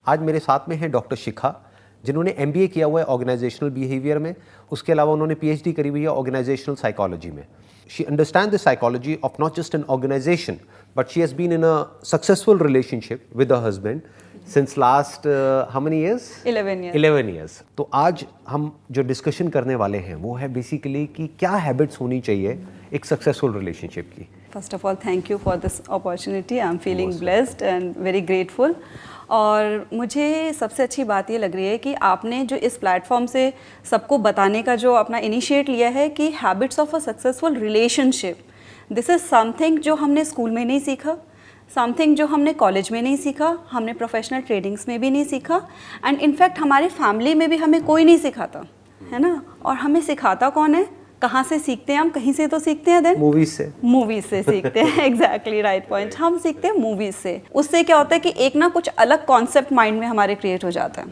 आज मेरे साथ में है डॉक्टर शिखा, जिन्होंने MBA किया हुआ है ऑर्गेनाइजेशनल बिहेवियर में। उसके अलावा उन्होंने PhD करी हुई है ऑर्गेनाइजेशनल साइकोलॉजी में। She understand the psychology of not just an organisation, but she has been in a successful relationship with a husband since last how many years? 11 years. तो आज हम जो डिस्कशन करने वाले हैं वो है बेसिकली कि क्या हैबिट्स होनी चाहिए एक सक्सेसफुल रिलेशनशिप की। First of all thank you for this opportunity. I am feeling blessed and very grateful. और मुझे सबसे अच्छी बात ये लग रही है कि आपने जो इस प्लेटफॉर्म से सबको बताने का जो अपना इनिशिएट लिया है कि habits of a successful relationship, this is something जो हमने स्कूल में नहीं सीखा, समथिंग जो हमने कॉलेज में नहीं सीखा, हमने प्रोफेशनल ट्रेनिंग्स में भी नहीं सीखा, एंड इनफैक्ट हमारी फैमिली में भी हमें कोई नहीं सिखाता है ना। और हमें सिखाता कौन है? कहाँ से सीखते हैं हम? कहीं से तो सीखते हैं, देन मूवीज से सीखते हैं। Exactly right point. हम सीखते हैं मूवीज से। उससे क्या होता है कि एक ना कुछ अलग कॉन्सेप्ट माइंड में हमारे क्रिएट हो जाता है,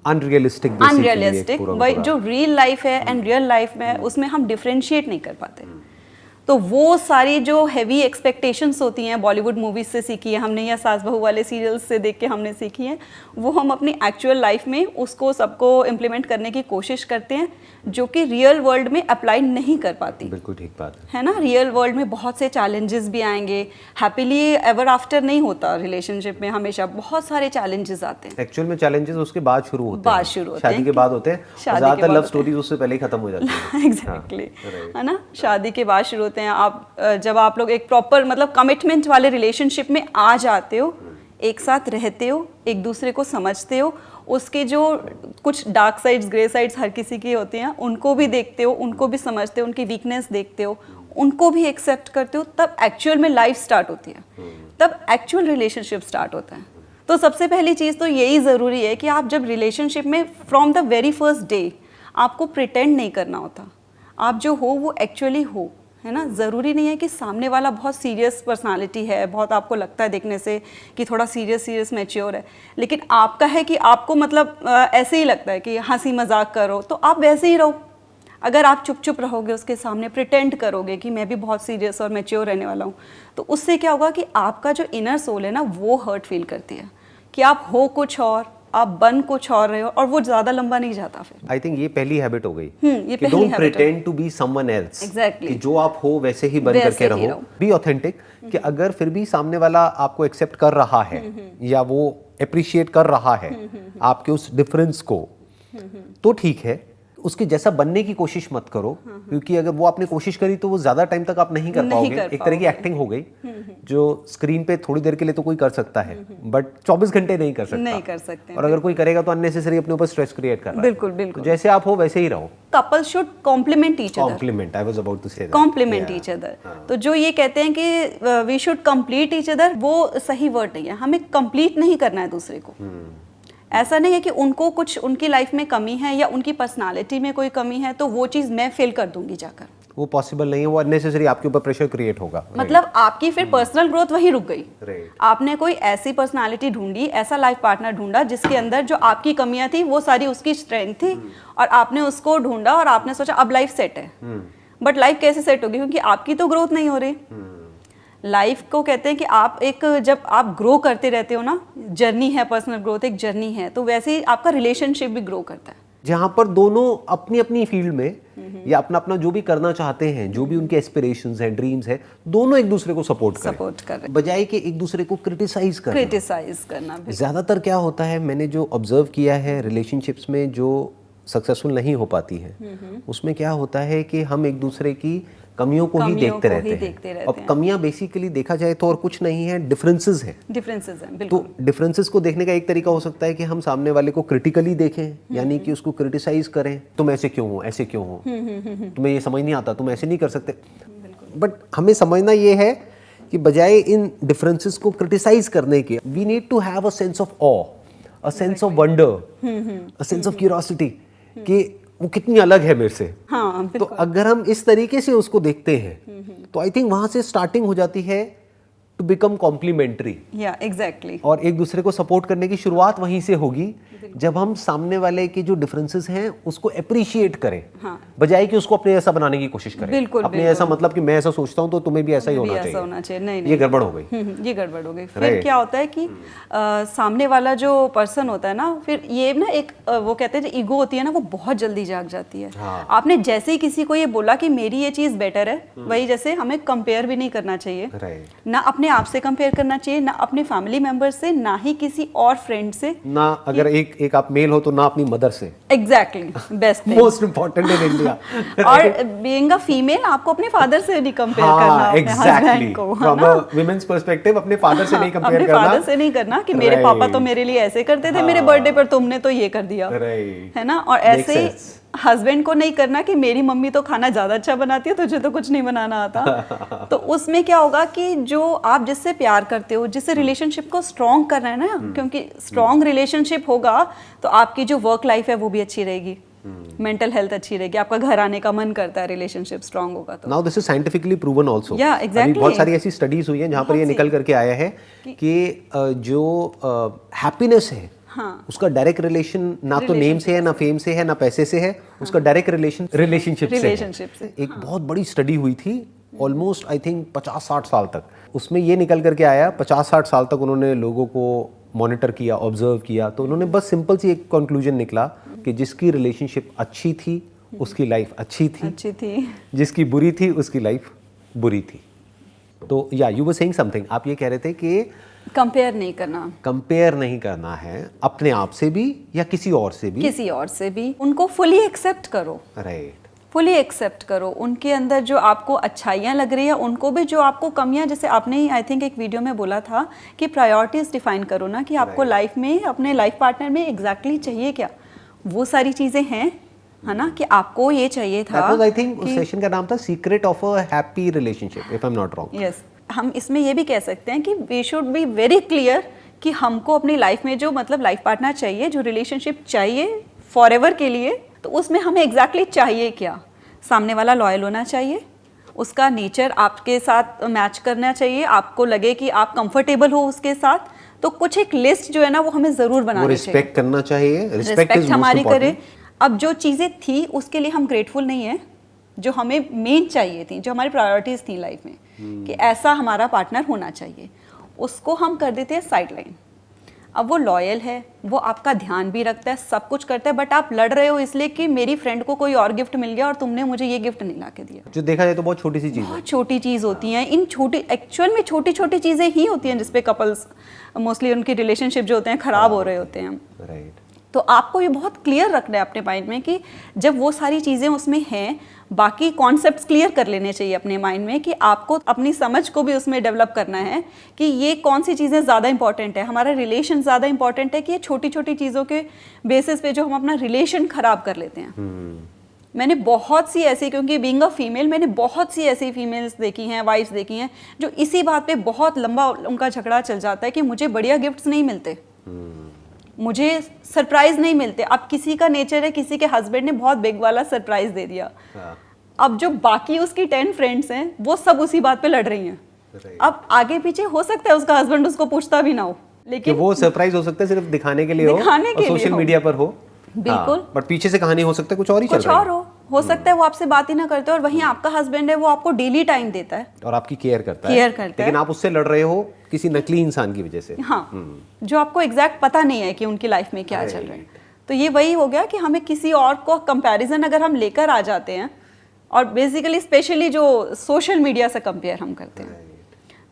अनरियलिस्टिक भाई जो रियल लाइफ है एंड रियल लाइफ में उसमें हम डिफरेंशिएट नहीं कर पाते। तो वो सारी जो हैवी एक्सपेक्टेशंस होती हैं बॉलीवुड मूवीज से सीखी है हमने, या सास बहू वाले सीरियल्स से देख के हमने सीखी है, वो हम अपनी एक्चुअल लाइफ में उसको सबको इम्प्लीमेंट करने की कोशिश करते हैं, जो कि रियल वर्ल्ड में अप्लाई नहीं कर पाती। बिल्कुल ठीक बात है ना। रियल वर्ल्ड में बहुत से चैलेंजेस भी आएंगे। हैप्पीली एवर आफ्टर नहीं होता रिलेशनशिप में, हमेशा बहुत सारे चैलेंजेस आते हैं। एक्चुअल में चैलेंजेस उसके बाद शुरू होते हैं, शादी के बाद होते हैं। ज्यादातर लव स्टोरीज उससे पहले ही खत्म हो जाती हैं। एग्जैक्टली है ना, शादी के बाद शुरू होते हैं। आप जब आप लोग एक प्रॉपर मतलब कमिटमेंट वाले रिलेशनशिप में आ जाते हो, एक साथ रहते हो, एक दूसरे को समझते हो, उसके जो कुछ डार्क साइड्स, ग्रे साइड्स हर किसी की होती हैं, उनको भी देखते हो, उनको भी समझते हो, उनकी वीकनेस देखते हो, उनको भी एक्सेप्ट करते हो, तब एक्चुअल में लाइफ स्टार्ट होती है, तब एक्चुअल रिलेशनशिप स्टार्ट होता है। तो सबसे पहली चीज़ तो यही ज़रूरी है कि आप जब रिलेशनशिप में from the very first day आपको प्रिटेंड नहीं करना होता, आप जो हो वो एक्चुअली हो, है ना। ज़रूरी नहीं है कि सामने वाला बहुत सीरियस पर्सनालिटी है, बहुत आपको लगता है देखने से कि थोड़ा सीरियस मैच्योर है, लेकिन आपका है कि आपको मतलब ऐसे ही लगता है कि हंसी मजाक करो, तो आप वैसे ही रहो। अगर आप चुप चुप रहोगे उसके सामने, प्रिटेंड करोगे कि मैं भी बहुत सीरियस और मैच्योर रहने वाला हूँ, तो उससे क्या होगा कि आपका जो इनर सोल है ना वो हर्ट फील करती है कि आप हो कुछ और, आप बन कुछ और रहे हो, और वो ज्यादा लंबा नहीं जाता फिर। आई थिंक ये पहली हैबिट हो गई ये कि don't pretend to be someone else. Exactly, कि जो आप हो वैसे ही बन करके रहो, बी ऑथेंटिक। कि अगर फिर भी सामने वाला आपको एक्सेप्ट कर रहा है या वो अप्रिशिएट कर रहा है आपके उस डिफरेंस को, तो ठीक है, उसके जैसा बनने की कोशिश मत करो, क्योंकि अगर वो आपने कोशिश करी तो वो ज्यादा टाइम तक आप नहीं कर पाओगे। एक तरह की एक्टिंग हो गई जो स्क्रीन पे थोड़ी देर के लिए तो कोई कर सकता है, बट 24 घंटे नहीं कर सकते। और अगर कोई करेगा तो अननेसेसरी अपने ऊपर स्ट्रेस क्रिएट कर रहा है। बिल्कुल बिल्कुल। तो जैसे आप हो वैसे ही रहो। Couple should complement each other. Complement, I was about to say that. Complement each other. तो जो ये कहते हैं कि we should complete each other, वो सही वर्ड नहीं है। हमें कंप्लीट नहीं करना है दूसरे को। ऐसा नहीं है कि उनको कुछ उनकी लाइफ में कमी है या उनकी पर्सनालिटी में कोई कमी है तो वो चीज़ मैं फिल कर दूंगी जाकर, वो पॉसिबल नहीं है। वो अननेसेसरी आपके ऊपर प्रेशर क्रिएट होगा। मतलब आपकी फिर पर्सनल ग्रोथ वहीं रुक गई। आपने कोई ऐसी पर्सनालिटी ढूंढी, ऐसा लाइफ पार्टनर ढूंढा जिसके अंदर जो आपकी कमियां थी वो सारी उसकी स्ट्रेंथ थी, और आपने उसको ढूंढा और आपने सोचा अब लाइफ सेट है। बट लाइफ कैसे सेट होगी? क्योंकि आपकी तो ग्रोथ नहीं हो रही। लाइफ को कहते हैं कि आप एक जब आप ग्रो करते रहते हो ना, जर्नी है, पर्सनल ग्रोथ एक जर्नी है, तो वैसे ही आपका रिलेशनशिप भी ग्रो करता है, जहाँ पर दोनों अपनी अपनी फील्ड में या अपना अपना जो भी करना चाहते हैं, जो भी उनके एस्पिरेशंस हैं, ड्रीम्स हैं, दोनों एक दूसरे को सपोर्ट करें, बजाय कि एक दूसरे को क्रिटिसाइज करना। ज्यादातर क्या होता है, मैंने जो ऑब्जर्व किया है रिलेशनशिप्स में जो सक्सेसफुल नहीं हो पाती है, उसमें क्या होता है कि हम एक दूसरे की कमियों को ही देखते रहते हैं। अब कमियां बेसिकली देखा जाए तो और कुछ नहीं है, डिफरेंसेस हैं। तो डिफरेंसेस को देखने का एक तरीका हो सकता है कि हम सामने वाले को क्रिटिकली देखें, यानी कि उसको क्रिटिसाइज करें। तुम ऐसे क्यों हो, ऐसे क्यों हो, तुम्हें ये समझ नहीं आता, तुम ऐसे नहीं कर सकते। बट हमें समझना ये है कि बजाय इन डिफरेंसेस को क्रिटिसाइज करने के, we need to have a sense of awe, a sense of wonder, a sense of curiosity कि वो कितनी अलग है मेरे से। तो अगर हम इस तरीके से उसको देखते हैं तो आई थिंक वहां से स्टार्टिंग हो जाती है टू बिकम कॉम्प्लीमेंट्री। एग्जैक्टली। और एक दूसरे को सपोर्ट करने की शुरुआत वहीं से होगी जब हम सामने वाले के जो डिफरेंसेस हैं उसको अप्रिशिएट करें, हाँ। बजाय कि उसको अपने ऐसा बनाने की कोशिश करें। बिल्कुल, अपने ऐसा मतलब कि मैं ऐसा सोचता हूँ तो तुम्हें भी ऐसा ही होना चाहिए। नहीं, ये गड़बड़ हो गई। ये गड़बड़ हो गई। फिर क्या होता है कि सामने वाला जो पर्सन होता है ना, फिर ये ना एक वो कहते हैं जो ईगो होती है ना, वो बहुत जल्दी जाग जाती है। आपने जैसे ही किसी को ये बोला कि मेरी ये चीज बेटर है, वही जैसे हमें कंपेयर भी नहीं करना चाहिए, ना अपने आप से कंपेयर करना चाहिए, ना अपने फैमिली मेंबर से, ना ही किसी और फ्रेंड से, ना अगर एक आप मेल हो तो ना अपनी मदर से। Exactly best most important in India. और बीइंग अ फीमेल आपको अपने फादर से नहीं कंपेयर करना, अपने हस्बैंड को, फ्रॉम अ वुमेन्स पर्सपेक्टिव अपने फादर से नहीं कंपेयर करना, अपने फादर से नहीं करना कि मेरे पापा तो मेरे लिए ऐसे करते थे, मेरे बर्थडे पर तुमने तो ये कर दिया, है ना। और ऐसे हस्बैंड को नहीं करना कि मेरी मम्मी तो खाना ज्यादा अच्छा बनाती है, तुझे तो कुछ नहीं बनाना आता। तो उसमें क्या होगा कि जो आप जिससे प्यार करते हो, जिससे रिलेशनशिप को स्ट्रॉन्ग करना है ना, क्योंकि स्ट्रॉन्ग रिलेशनशिप होगा तो आपकी जो वर्क लाइफ है वो भी अच्छी रहेगी, मेंटल हेल्थ अच्छी रहेगी, आपका घर आने का मन करता है रिलेशनशिप स्ट्रॉन्ग होगा तो। Now this is scientifically proven also. Exactly बहुत सारी ऐसी स्टडीज हुई हैं जहां पर ये निकल करके आया है कि जो हैप्पीनेस है, हाँ। उसका डायरेक्ट रिलेशन ना तो नेम से है, ना फेम से है, ना पैसे से है, उसका डायरेक्ट रिलेशन रिलेशनशिप से। एक बहुत बड़ी स्टडी हुई थी, ऑलमोस्ट आई थिंक 50-60 साल तक। उसमें ये निकल करके आया, 50-60 साल तक उन्होंने लोगों को मॉनिटर किया, ऑब्जर्व किया, तो उन्होंने बस सिंपल सी एक कंक्लूजन निकला कि जिसकी रिलेशनशिप अच्छी थी उसकी लाइफ अच्छी थी, जिसकी बुरी थी उसकी लाइफ बुरी थी। तो या यू वर सेइंग समथिंग, आप ये कह रहे थे कि कंपेयर नहीं करना है अपने आप से भी या किसी और से भी, उनको फुली एक्सेप्ट करो, राइट, फुली एक्सेप्ट करो। उनके अंदर जो आपको अच्छाइयाँ लग रही है, उनको भी जो आपको कमियाँ, जैसे आपने ही आई थिंक एक वीडियो में बोला था कि प्रायोरिटीज डिफाइन करो ना, कि आपको लाइफ में अपने लाइफ पार्टनर में एग्जैक्टली चाहिए क्या, वो सारी चीजें हैं, है ना, कि आपको ये चाहिए था। That was, I think, उस सेशन का नाम था secret of a happy relationship, if I am not wrong. Yes, हम इसमें ये भी कह सकते हैं कि we should be very clear कि हमको अपनी लाइफ में जो मतलब लाइफ पार्टनर चाहिए, जो रिलेशनशिप चाहिए फॉरएवर के लिए, तो उसमें हमें एग्जैक्टली चाहिए क्या। सामने वाला लॉयल होना चाहिए, उसका नेचर आपके साथ मैच करना चाहिए, आपको लगे कि आप कंफर्टेबल हो उसके साथ, तो कुछ एक लिस्ट जो है ना वो हमें जरूर बनानी चाहिए। रिस्पेक्ट करना चाहिए, रिस्पेक्ट हमारी करे। अब जो चीज़ें थी उसके लिए हम ग्रेटफुल नहीं है, जो हमें मेन चाहिए थी, जो हमारी प्रायोरिटीज थी लाइफ में, कि ऐसा हमारा पार्टनर होना चाहिए, उसको हम कर देते हैं साइडलाइन। अब वो लॉयल है, वो आपका ध्यान भी रखता है, सब कुछ करता है, बट आप लड़ रहे हो इसलिए कि मेरी फ्रेंड को कोई और गिफ्ट मिल गया और तुमने मुझे ये गिफ्ट नहीं ला के दिया। जो देखा जाए तो बहुत छोटी सी चीज़ है, बहुत छोटी चीज़ होती हैं। इन छोटी, एक्चुअल में छोटी छोटी चीज़ें ही होती हैं जिसपे कपल्स मोस्टली उनकी रिलेशनशिप जो होते हैं खराब हो रहे होते हैं। राइट। तो आपको ये बहुत क्लियर रखना है अपने माइंड में कि जब वो सारी चीज़ें उसमें हैं, बाकी कॉन्सेप्ट्स क्लियर कर लेने चाहिए अपने माइंड में, कि आपको अपनी समझ को भी उसमें डेवलप करना है कि ये कौन सी चीज़ें ज़्यादा इंपॉर्टेंट है, हमारा रिलेशन ज़्यादा इंपॉर्टेंट है कि ये छोटी छोटी चीज़ों के बेसिस पे जो हम अपना रिलेशन खराब कर लेते हैं। मैंने बहुत सी ऐसी, क्योंकि बीइंग अ फीमेल मैंने बहुत सी ऐसी फीमेल्स देखी हैं, वाइफ्स देखी हैं, जो इसी बात पे बहुत लंबा उनका झगड़ा चल जाता है कि मुझे बढ़िया गिफ्ट्स नहीं मिलते, मुझे सरप्राइज नहीं मिलते। अब किसी का नेचर है, किसी के हस्बैंड ने बहुत बिग वाला सरप्राइज दे दिया, अब जो बाकी उसकी 10 फ्रेंड्स हैं वो सब उसी बात पे लड़ रही हैं। अब आगे पीछे हो सकता है उसका हस्बैंड उसको पूछता भी ना हो, लेकिन वो सरप्राइज हो सकता है सिर्फ दिखाने के लिए हो, सोशल मीडिया पर हो, बिल्कुल, बट पीछे से कहानी हो सकता है कुछ और ही चल रहा है, हो सकता है वो आपसे बात ही ना करते, और वहीं आपका हस्बैंड है वो आपको डेली टाइम देता है और आपकी केयर करता है, लेकिन आप उससे लड़ रहे हो किसी नकली इंसान की वजह से, हाँ, जो आपको एग्जैक्ट पता नहीं है कि उनकी लाइफ में क्या चल रहा है। तो ये वही हो गया कि हमें किसी और को कंपैरिजन अगर हम लेकर आ जाते हैं, और बेसिकली स्पेशली जो सोशल मीडिया से कंपेयर हम करते हैं।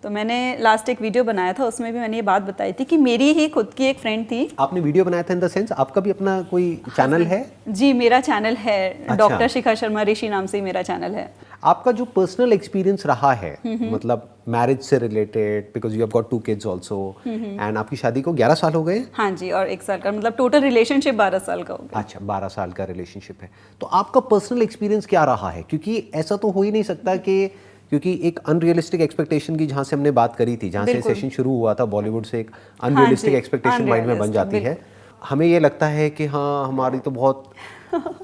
तो मैंने लास्ट एक वीडियो बनाया था, उसमें भी मैंने ये बात बताई थी कि मेरी ही खुद की एक फ्रेंड थी। आपने वीडियो बनाया था इन द सेंस आपका भी अपना कोई चैनल है? जी, मेरा चैनल है, डॉक्टर शिखा शर्मा ऋषि नाम से मेरा चैनल है। आपका जो पर्सनल एक्सपीरियंस रहा है, मतलब मैरिज से related, because you have got 2 kids also, and आपकी शादी को 11 साल हो गए? हाँ जी, और 1 साल का, मतलब टोटल रिलेशनशिप 12 साल का हो गया। अच्छा, 12 साल का रिलेशनशिप है। तो आपका पर्सनल एक्सपीरियंस क्या रहा है? क्योंकि ऐसा तो हो ही नहीं सकता कि, क्योंकि एक अनरियलिस्टिक एक्सपेक्टेशन की जहाँ से हमने बात करी थी, जहाँ से सेशन शुरू हुआ था, बॉलीवुड से एक अनरियलिस्टिक एक्सपेक्टेशन माइंड में बन जाती है। हमें ये लगता है कि हाँ हमारी तो बहुत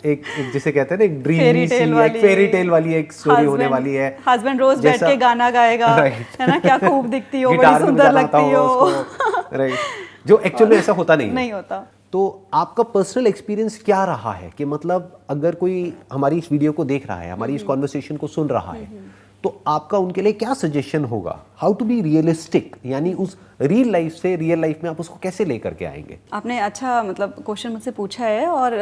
एक जिसे कहते हैं ना, एक ड्रीमी सी, एक फेरी टेल वाली एक स्टोरी होने वाली है। हस्बैंड रोज बैठ के गाना गाएगा, है ना, क्या खूब दिखती हो, बड़ी सुंदर लगती हो, राइट, जो एक्चुअल में ऐसा होता नहीं होता। तो आपका पर्सनल एक्सपीरियंस क्या रहा है कि मतलब अगर कोई हमारी इस वीडियो को देख रहा है, हमारी इस कॉन्वर्सेशन को सुन रहा है, तो आपका उनके लिए क्या सजेशन होगा? हाउ टू बी रियलिस्टिक, यानी उस रियल लाइफ से रियल लाइफ में आप उसको कैसे लेकर के आएंगे? आपने अच्छा मतलब क्वेश्चन मुझसे पूछा है, और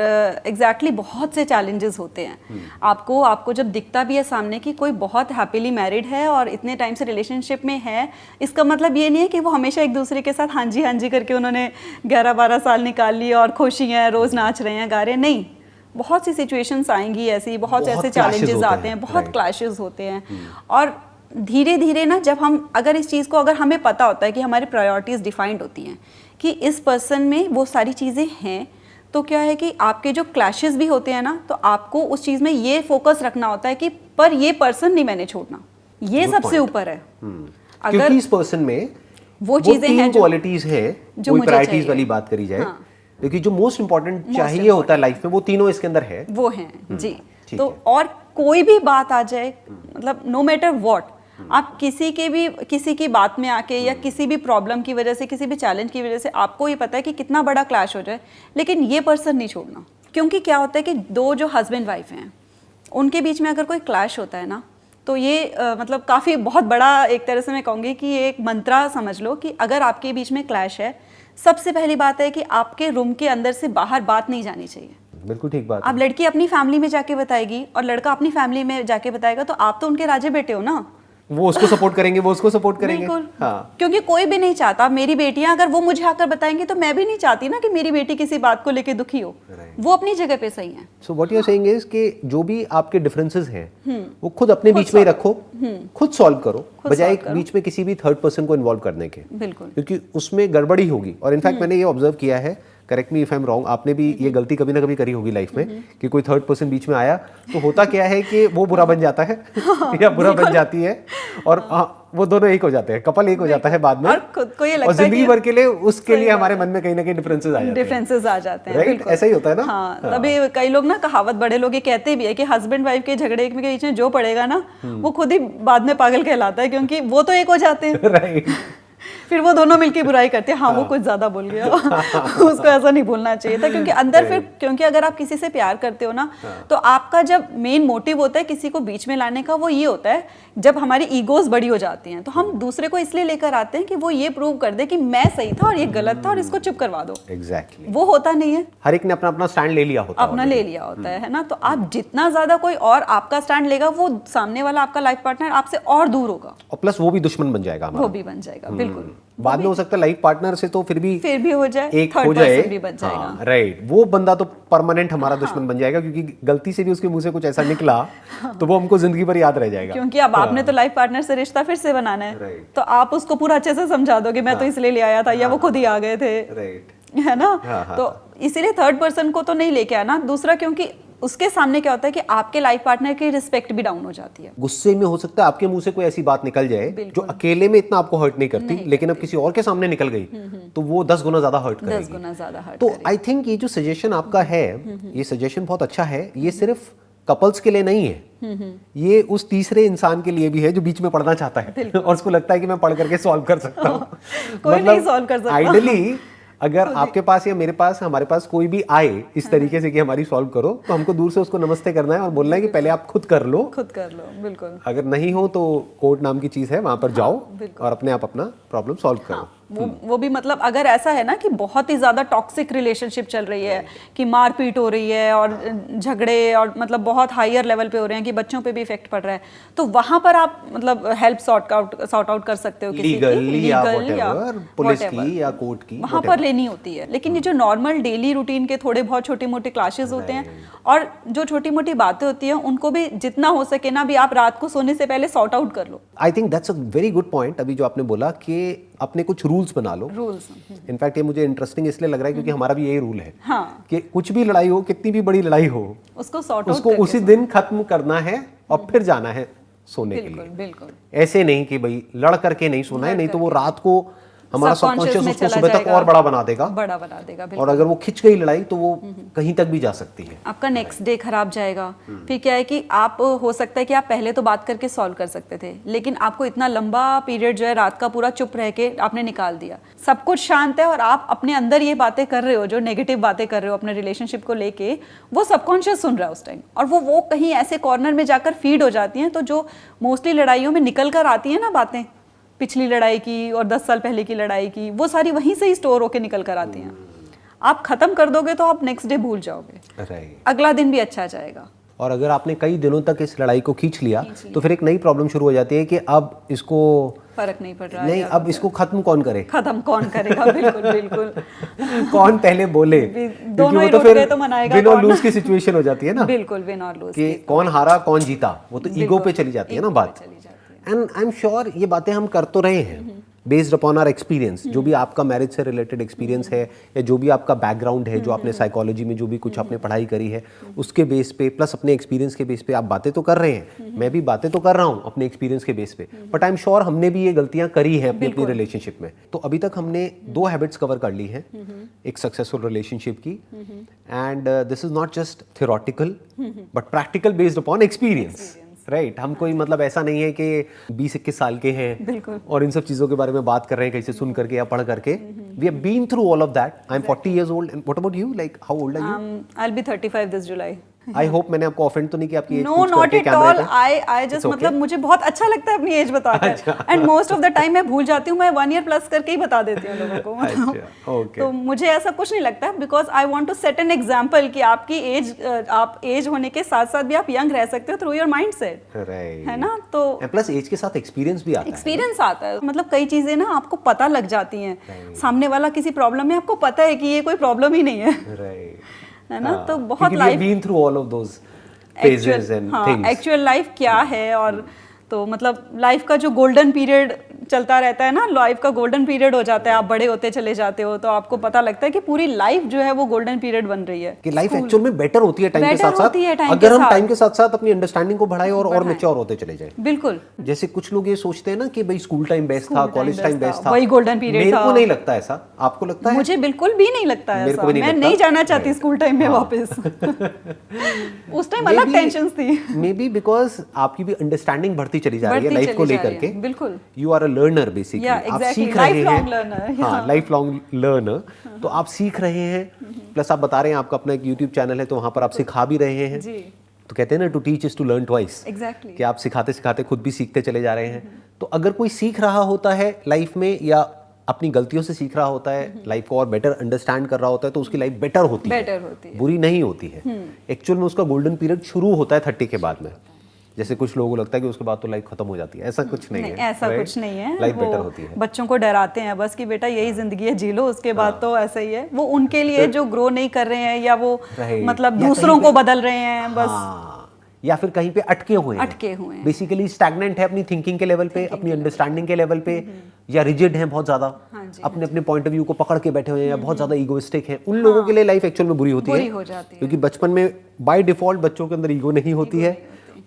एग्जैक्टली बहुत से चैलेंजेस होते हैं। आपको जब दिखता भी है सामने कि कोई बहुत हैप्पीली मैरिड है और इतने टाइम से रिलेशनशिप में है, इसका मतलब ये नहीं है कि वो हमेशा एक दूसरे के साथ हाँ जी करके उन्होंने 11-12 साल निकाल लिए और खुशी हैं, रोज़ नाच रहे हैं, गा रहे हैं, नहीं। बहुत सी सिचुएशंस आएंगी ऐसी, बहुत से ऐसे चैलेंजेस आते हैं, बहुत क्लैशेस होते हैं। और धीरे धीरे ना, जब हम अगर इस चीज़ को, अगर हमें पता होता है कि हमारी प्रायोरिटीज़ डिफाइंड होती हैं कि इस पर्सन में वो सारी चीज़ें हैं, तो क्या है कि आपके जो क्लैशेस भी होते हैं ना, तो आपको उस चीज़ में ये फोकस रखना होता है कि पर ये पर्सन नहीं मैंने छोड़ना, ये सबसे ऊपर है। क्योंकि इस पर्सन में वो चीज़ें हैं, क्वालिटीज़ हैं, जो प्रायोरिटीज वाली बात करी जाए, क्योंकि जो मोस्ट इंपॉर्टेंट चाहिए होता है लाइफ में, वो तीनों इसके अंदर है, वो हैं जी। तो और कोई भी बात आ जाए, मतलब नो मैटर व्हाट, आप किसी की बात में आके या किसी भी प्रॉब्लम की वजह से, किसी भी चैलेंज की वजह से, आपको ये पता है कि कितना बड़ा क्लैश हो जाए, लेकिन ये पर्सन नहीं छोड़ना। क्योंकि क्या होता है कि दो जो हस्बैंड वाइफ हैं, उनके बीच में अगर कोई क्लैश होता है ना, तो ये मतलब काफ़ी बहुत बड़ा, एक तरह से मैं कहूँगी कि ये एक मंत्रा समझ लो कि अगर आपके बीच में क्लैश है, सबसे पहली बात है कि आपके रूम के अंदर से बाहर बात नहीं जानी चाहिए। बिल्कुल ठीक बात। अब लड़की अपनी फैमिली में जाके बताएगी और लड़का अपनी फैमिली में जाके बताएगा, तो आप तो उनके राजे बेटे हो ना, वो उसको सपोर्ट करेंगे, वो उसको सपोर्ट करेंगे। हाँ। क्योंकि कोई भी नहीं चाहता, मेरी बेटियां अगर वो मुझे आकर बताएंगी तो मैं भी नहीं चाहती ना कि मेरी बेटी किसी बात को लेके दुखी हो। वो अपनी जगह पे सही है। So what you are saying is कि जो भी आपके डिफरेंसेस हैं, वो खुद अपने बीच में ही रखो, खुद सॉल्व करो, बजाय बीच में किसी भी थर्ड पर्सन को इन्वॉल्व करने के। बिल्कुल। क्योंकि उसमें गड़बड़ी होगी। और इनफैक्ट मैंने ये ऑब्जर्व किया है, correct me if I am wrong, आपने भी ये गलती कभी ना कभी करी होगी लाइफ में, कि कोई थर्ड पर्सन बीच में आया तो होता क्या है कि वो बुरा बन जाता है या बुरा बन जाती है, और वो दोनों एक हो जाते हैं, कपल एक हो जाता है बाद में, और खुद को ये लगता और जिंदगी भर के लिए उसके लिए हमारे मन में कहीं ना कहीं डिफरेंसेस आ जाते हैं। राइट, ऐसा ही होता है ना। हाँ, तभी कई लोग ना, कहावत बड़े लोग ये कहते भी है कि हस्बैंड वाइफ के झगड़े के बीच में जो पड़ेगा ना, वो खुद ही बाद में पागल कहलाता है, क्योंकि वो तो एक हो जाते हैं। राइट। फिर वो दोनों मिलके बुराई करते हैं, हाँ वो कुछ ज्यादा बोल गया उसको ऐसा नहीं बोलना चाहिए था। क्योंकि अंदर फिर, क्योंकि अगर आप किसी से प्यार करते हो ना, तो आपका जब मेन मोटिव होता है किसी को बीच में लाने का, वो ये होता है जब हमारी ईगोज बड़ी हो जाती हैं, तो हम दूसरे को इसलिए लेकर आते हैं कि वो ये प्रूव कर दे कि मैं सही था और ये गलत था और इसको चुप करवा दो। एग्जैक्टली। वो होता नहीं है। हर एक ने अपना अपना स्टैंड ले लिया होता है, अपना ले लिया होता है ना। तो आप जितना ज्यादा कोई और आपका स्टैंड लेगा, वो सामने वाला आपका लाइफ पार्टनर आपसे और दूर होगा, और प्लस वो भी दुश्मन बन जाएगा, वो भी बन जाएगा। बिल्कुल। बाद में हो सकता है लाइफ पार्टनर से तो फिर भी हो जाए, एक थर्ड हो जाए, पर्सन भी बन जाएगा। राइट, वो बंदा तो परमानेंट हमारा दुश्मन बन जाएगा, क्योंकि गलती से भी उसके मुंह से कुछ ऐसा निकला तो वो हमको जिंदगी भर याद रह जाएगा। क्योंकि अब आपने तो लाइफ पार्टनर से रिश्ता फिर से बनाना है, तो आप उसको पूरा अच्छे से समझा दोगे, मैं तो इसलिए ले आया था, या वो खुद ही आ गए थे, है ना। तो इसीलिए थर्ड पर्सन को तो नहीं लेके आना। दूसरा, क्योंकि उसके सामने क्या होता है कि आपके लाइफ पार्टनर की रिस्पेक्ट भी डाउन हो जाती है। गुस्से में हो सकता है आपके मुंह से कोई ऐसी बात निकल जाए जो अकेले में इतना आपको हर्ट नहीं करती, लेकिन अब किसी और के सामने निकल गई तो वो 10 गुना ज्यादा हर्ट करेगी। 10 गुना ज्यादा हर्ट। तो आई थिंक ये जो सजेशन आपका है, ये सजेशन बहुत अच्छा है। ये सिर्फ कपल्स के लिए नहीं है, ये उस तीसरे इंसान के लिए भी है जो बीच में पढ़ना चाहता है और उसको लगता है कि मैं पढ़ करके सॉल्व कर सकता हूँ। कोई नहीं सॉल्व कर सकता। आइडियली अगर आपके पास या मेरे पास, हमारे पास कोई भी आए इस तरीके से कि हमारी सॉल्व करो, तो हमको दूर से उसको नमस्ते करना है और बोलना है कि पहले आप खुद कर लो। बिल्कुल। अगर नहीं हो तो कोर्ट नाम की चीज है, वहां पर जाओ और अपने आप अपना प्रॉब्लम सॉल्व करो। वो भी मतलब अगर ऐसा है ना कि बहुत ही ज्यादा टॉक्सिक रिलेशनशिप चल रही है, कि मारपीट हो रही है और झगड़े और मतलब बहुत हायर लेवल पे हो रहे हैं, कि बच्चों पे भी इफेक्ट पड़ रहा है, तो वहां पर आप मतलब हेल्प सॉर्ट आउट कर सकते हो, किसी की या पुलिस की या कोर्ट की, वहां पर लेनी होती है। लेकिन ये जो नॉर्मल डेली रूटीन के थोड़े बहुत छोटे मोटे क्लैशेस होते हैं, और जो छोटी मोटी बातें होती हैं, उनको भी जितना हो सके ना, भी आप रात को सोने से पहले सॉर्ट आउट कर लो। I think that's a very good point. अभी जो आपने बोला कि अपने कुछ रूल्स बना लो। इनफैक्ट ये मुझे इंटरेस्टिंग इसलिए लग रहा है क्योंकि हमारा भी यही रूल है, कि कुछ भी लड़ाई हो, कितनी भी बड़ी लड़ाई हो, उसको उसी दिन खत्म करना है और फिर जाना है सोने के लिए। बिल्कुल। ऐसे नहीं कि भाई लड़ करके नहीं सोना है, नहीं तो वो रात को हमारा सबकॉन्शियस उसको सुबह तक और बड़ा बना देगा, और अगर वो खिंच गई लड़ाई तो वो कहीं तक भी जा सकती है। आपका नेक्स्ट डे खराब जाएगा। फिर क्या है कि आप हो सकता है कि आप पहले तो बात करके सॉल्व कर सकते थे, लेकिन आपको इतना लंबा पीरियड जो है रात का पूरा चुप रह के आपने निकाल दिया, सब कुछ शांत है और आप अपने अंदर ये बातें कर रहे हो, जो नेगेटिव बातें कर रहे हो अपने रिलेशनशिप को लेके, वो सबकॉन्शियस सुन रहा है उस टाइम, और वो कहीं ऐसे कॉर्नर में जाकर फीड हो जाती हैं। तो जो मोस्टली लड़ाइयों में निकल कर आती है ना बातें, पिछली लड़ाई की और 10 साल पहले की लड़ाई की, वो सारी वहीं से ही स्टोर होके निकल कर आती हैं। आप खत्म कर दोगे तो आप नेक्स्ट डे भूल जाओगे, अगला दिन भी अच्छा जाएगा। और अगर आपने कई दिनों तक इस लड़ाई को खींच लिया तो फिर एक नई प्रॉब्लम शुरू हो जाती है कि अब इसको फर्क नहीं पड़ रहा नहीं, अब इसको खत्म कौन करेगा। बिल्कुल बिल्कुल कौन पहले बोले, दोनों ही तो फिर तो मनाएगा, विन और लूज की सिचुएशन हो जाती है ना। बिल्कुल विन और लूज कि कौन हारा कौन जीता, वो तो ईगो पे चली जाती है ना बात। एंड आई एम श्योर ये बातें हम कर तो रहे हैं बेस्ड अपॉन आवर एक्सपीरियंस, जो भी आपका मैरिज से रिलेटेड एक्सपीरियंस है या जो भी आपका बैकग्राउंड है, जो आपने साइकोलॉजी में जो भी कुछ आपने पढ़ाई करी है उसके बेस पे, प्लस अपने एक्सपीरियंस के बेस पे आप बातें तो कर रहे हैं। मैं भी बातें तो कर रहा हूँ अपने एक्सपीरियंस के बेस पे, बट आई एम श्योर हमने भी ये गलतियां करी हैं अपनी रिलेशनशिप में। तो अभी तक हमने 2 हैबिट्स कवर कर ली हैं एक सक्सेसफुल रिलेशनशिप की, and this is not just theoretical but practical based upon experience, right. हम कोई मतलब ऐसा नहीं है कि 20-21 साल के हैं और इन सब चीजों के बारे में बात कर रहे हैं कैसे सुन करके या पढ़ करके। We have been through all of that. I am 40 years old and what about you, like how old are you? I'll be 35 this July. I hope मैंने आपको ऑफेंड तो नहीं किया आपकी age no not at all. I just मतलब मुझे बहुत अच्छा लगता है अपनी एज बताकर, and most of the time मैं भूल जाती हूँ, मैं 1 year प्लस करके ही बता देती हूँ लोगों को। मतलब तो मुझे ऐसा कुछ नहीं लगता, because I want to set an example कि आपकी एज, आप एज होने के साथ साथ भी आप यंग रह सकते हो थ्रू योर माइंडसेट, है ना। तो प्लस एज के साथ एक्सपीरियंस भी आता है, एक्सपीरियंस आता है। मतलब कई चीजें ना आपको पता लग जाती हैं, सामने वाला किसी प्रॉब्लम में आपको पता है कि ये कोई प्रॉब्लम ही नहीं है, है ना। तो बहुत life been through all of those phases and things. Actual life क्या है, और तो मतलब लाइफ का जो गोल्डन पीरियड चलता रहता है ना, लाइफ का गोल्डन पीरियड हो जाता है, आप बड़े होते चले जाते हो तो आपको पता लगता है कि पूरी लाइफ जो है वो गोल्डन पीरियड बन रही है, कि लाइफ एक्चुअल में बेटर होती है टाइम के साथ साथ, अगर हम टाइम के साथ साथ अपनी अंडरस्टैंडिंग को बढ़ाएं और मैच्योर होते चले जाएं। बिल्कुल। जैसे कुछ लोग ये सोचते हैं ना कि भाई स्कूल टाइम बेस्ट था, कॉलेज टाइम बेस्ट था, वही गोल्डन पीरियड था। मेरे को नहीं लगता ऐसा, आपको लगता है? मुझे बिल्कुल भी नहीं लगता ऐसा, मैं नहीं जाना चाहती स्कूल टाइम में वापस। उस टाइम अलग टेंशंस थी, मे बी बिकॉज आपकी भी अंडरस्टैंडिंग बढ़ती चली जा रही है लाइफ को लेकर के। बिल्कुल, you are a learner basically, आप सीख रहे हैं। हाँ, लाइफ लॉन्ग लर्नर। तो आप सीख रहे हैं, प्लस आप बता रहे हैं आपका अपना एक यूट्यूब चैनल है तो वहां पर आप सिखा भी रहे हैं। तो कहते हैं ना to teach is to learn twice, कि आप सिखाते सिखाते खुद भी सीखते चले जा रहे हैं। तो अगर कोई सीख रहा होता है लाइफ में या अपनी गलतियों से सीख रहा होता है, लाइफ को और बेटर अंडरस्टैंड कर रहा होता है, तो उसकी लाइफ बेटर होती है, बुरी नहीं होती है। एक्चुअल में उसका गोल्डन पीरियड शुरू होता है 30 के बाद में। जैसे कुछ लोगों को लगता है कि उसके बाद तो लाइफ खत्म हो जाती है, ऐसा कुछ नहीं है। ऐसा कुछ नहीं है, लाइफ बेटर होती है। बच्चों को डराते हैं बस कि बेटा यही जिंदगी है, जी लो, उसके बाद तो ऐसा ही है। वो उनके लिए जो ग्रो नहीं कर रहे हैं या वो मतलब दूसरों को बदल रहे हैं बस, या फिर कहीं पे अटके हुए हैं, बेसिकली स्टैग्नेंट है अपनी थिंकिंग के लेवल पे, अपनी अंडरस्टैंडिंग के लेवल पे, या रिजिड हैं बहुत ज्यादा, अपने अपने पॉइंट ऑफ व्यू को पकड़ के बैठे हुए हैं, या बहुत ज्यादा ईगोइस्टिक हैं। उन लोगों के लिए लाइफ एक्चुअल में बुरी होती है, क्योंकि बचपन में बाय डिफॉल्ट बच्चों के अंदर ईगो नहीं होती है।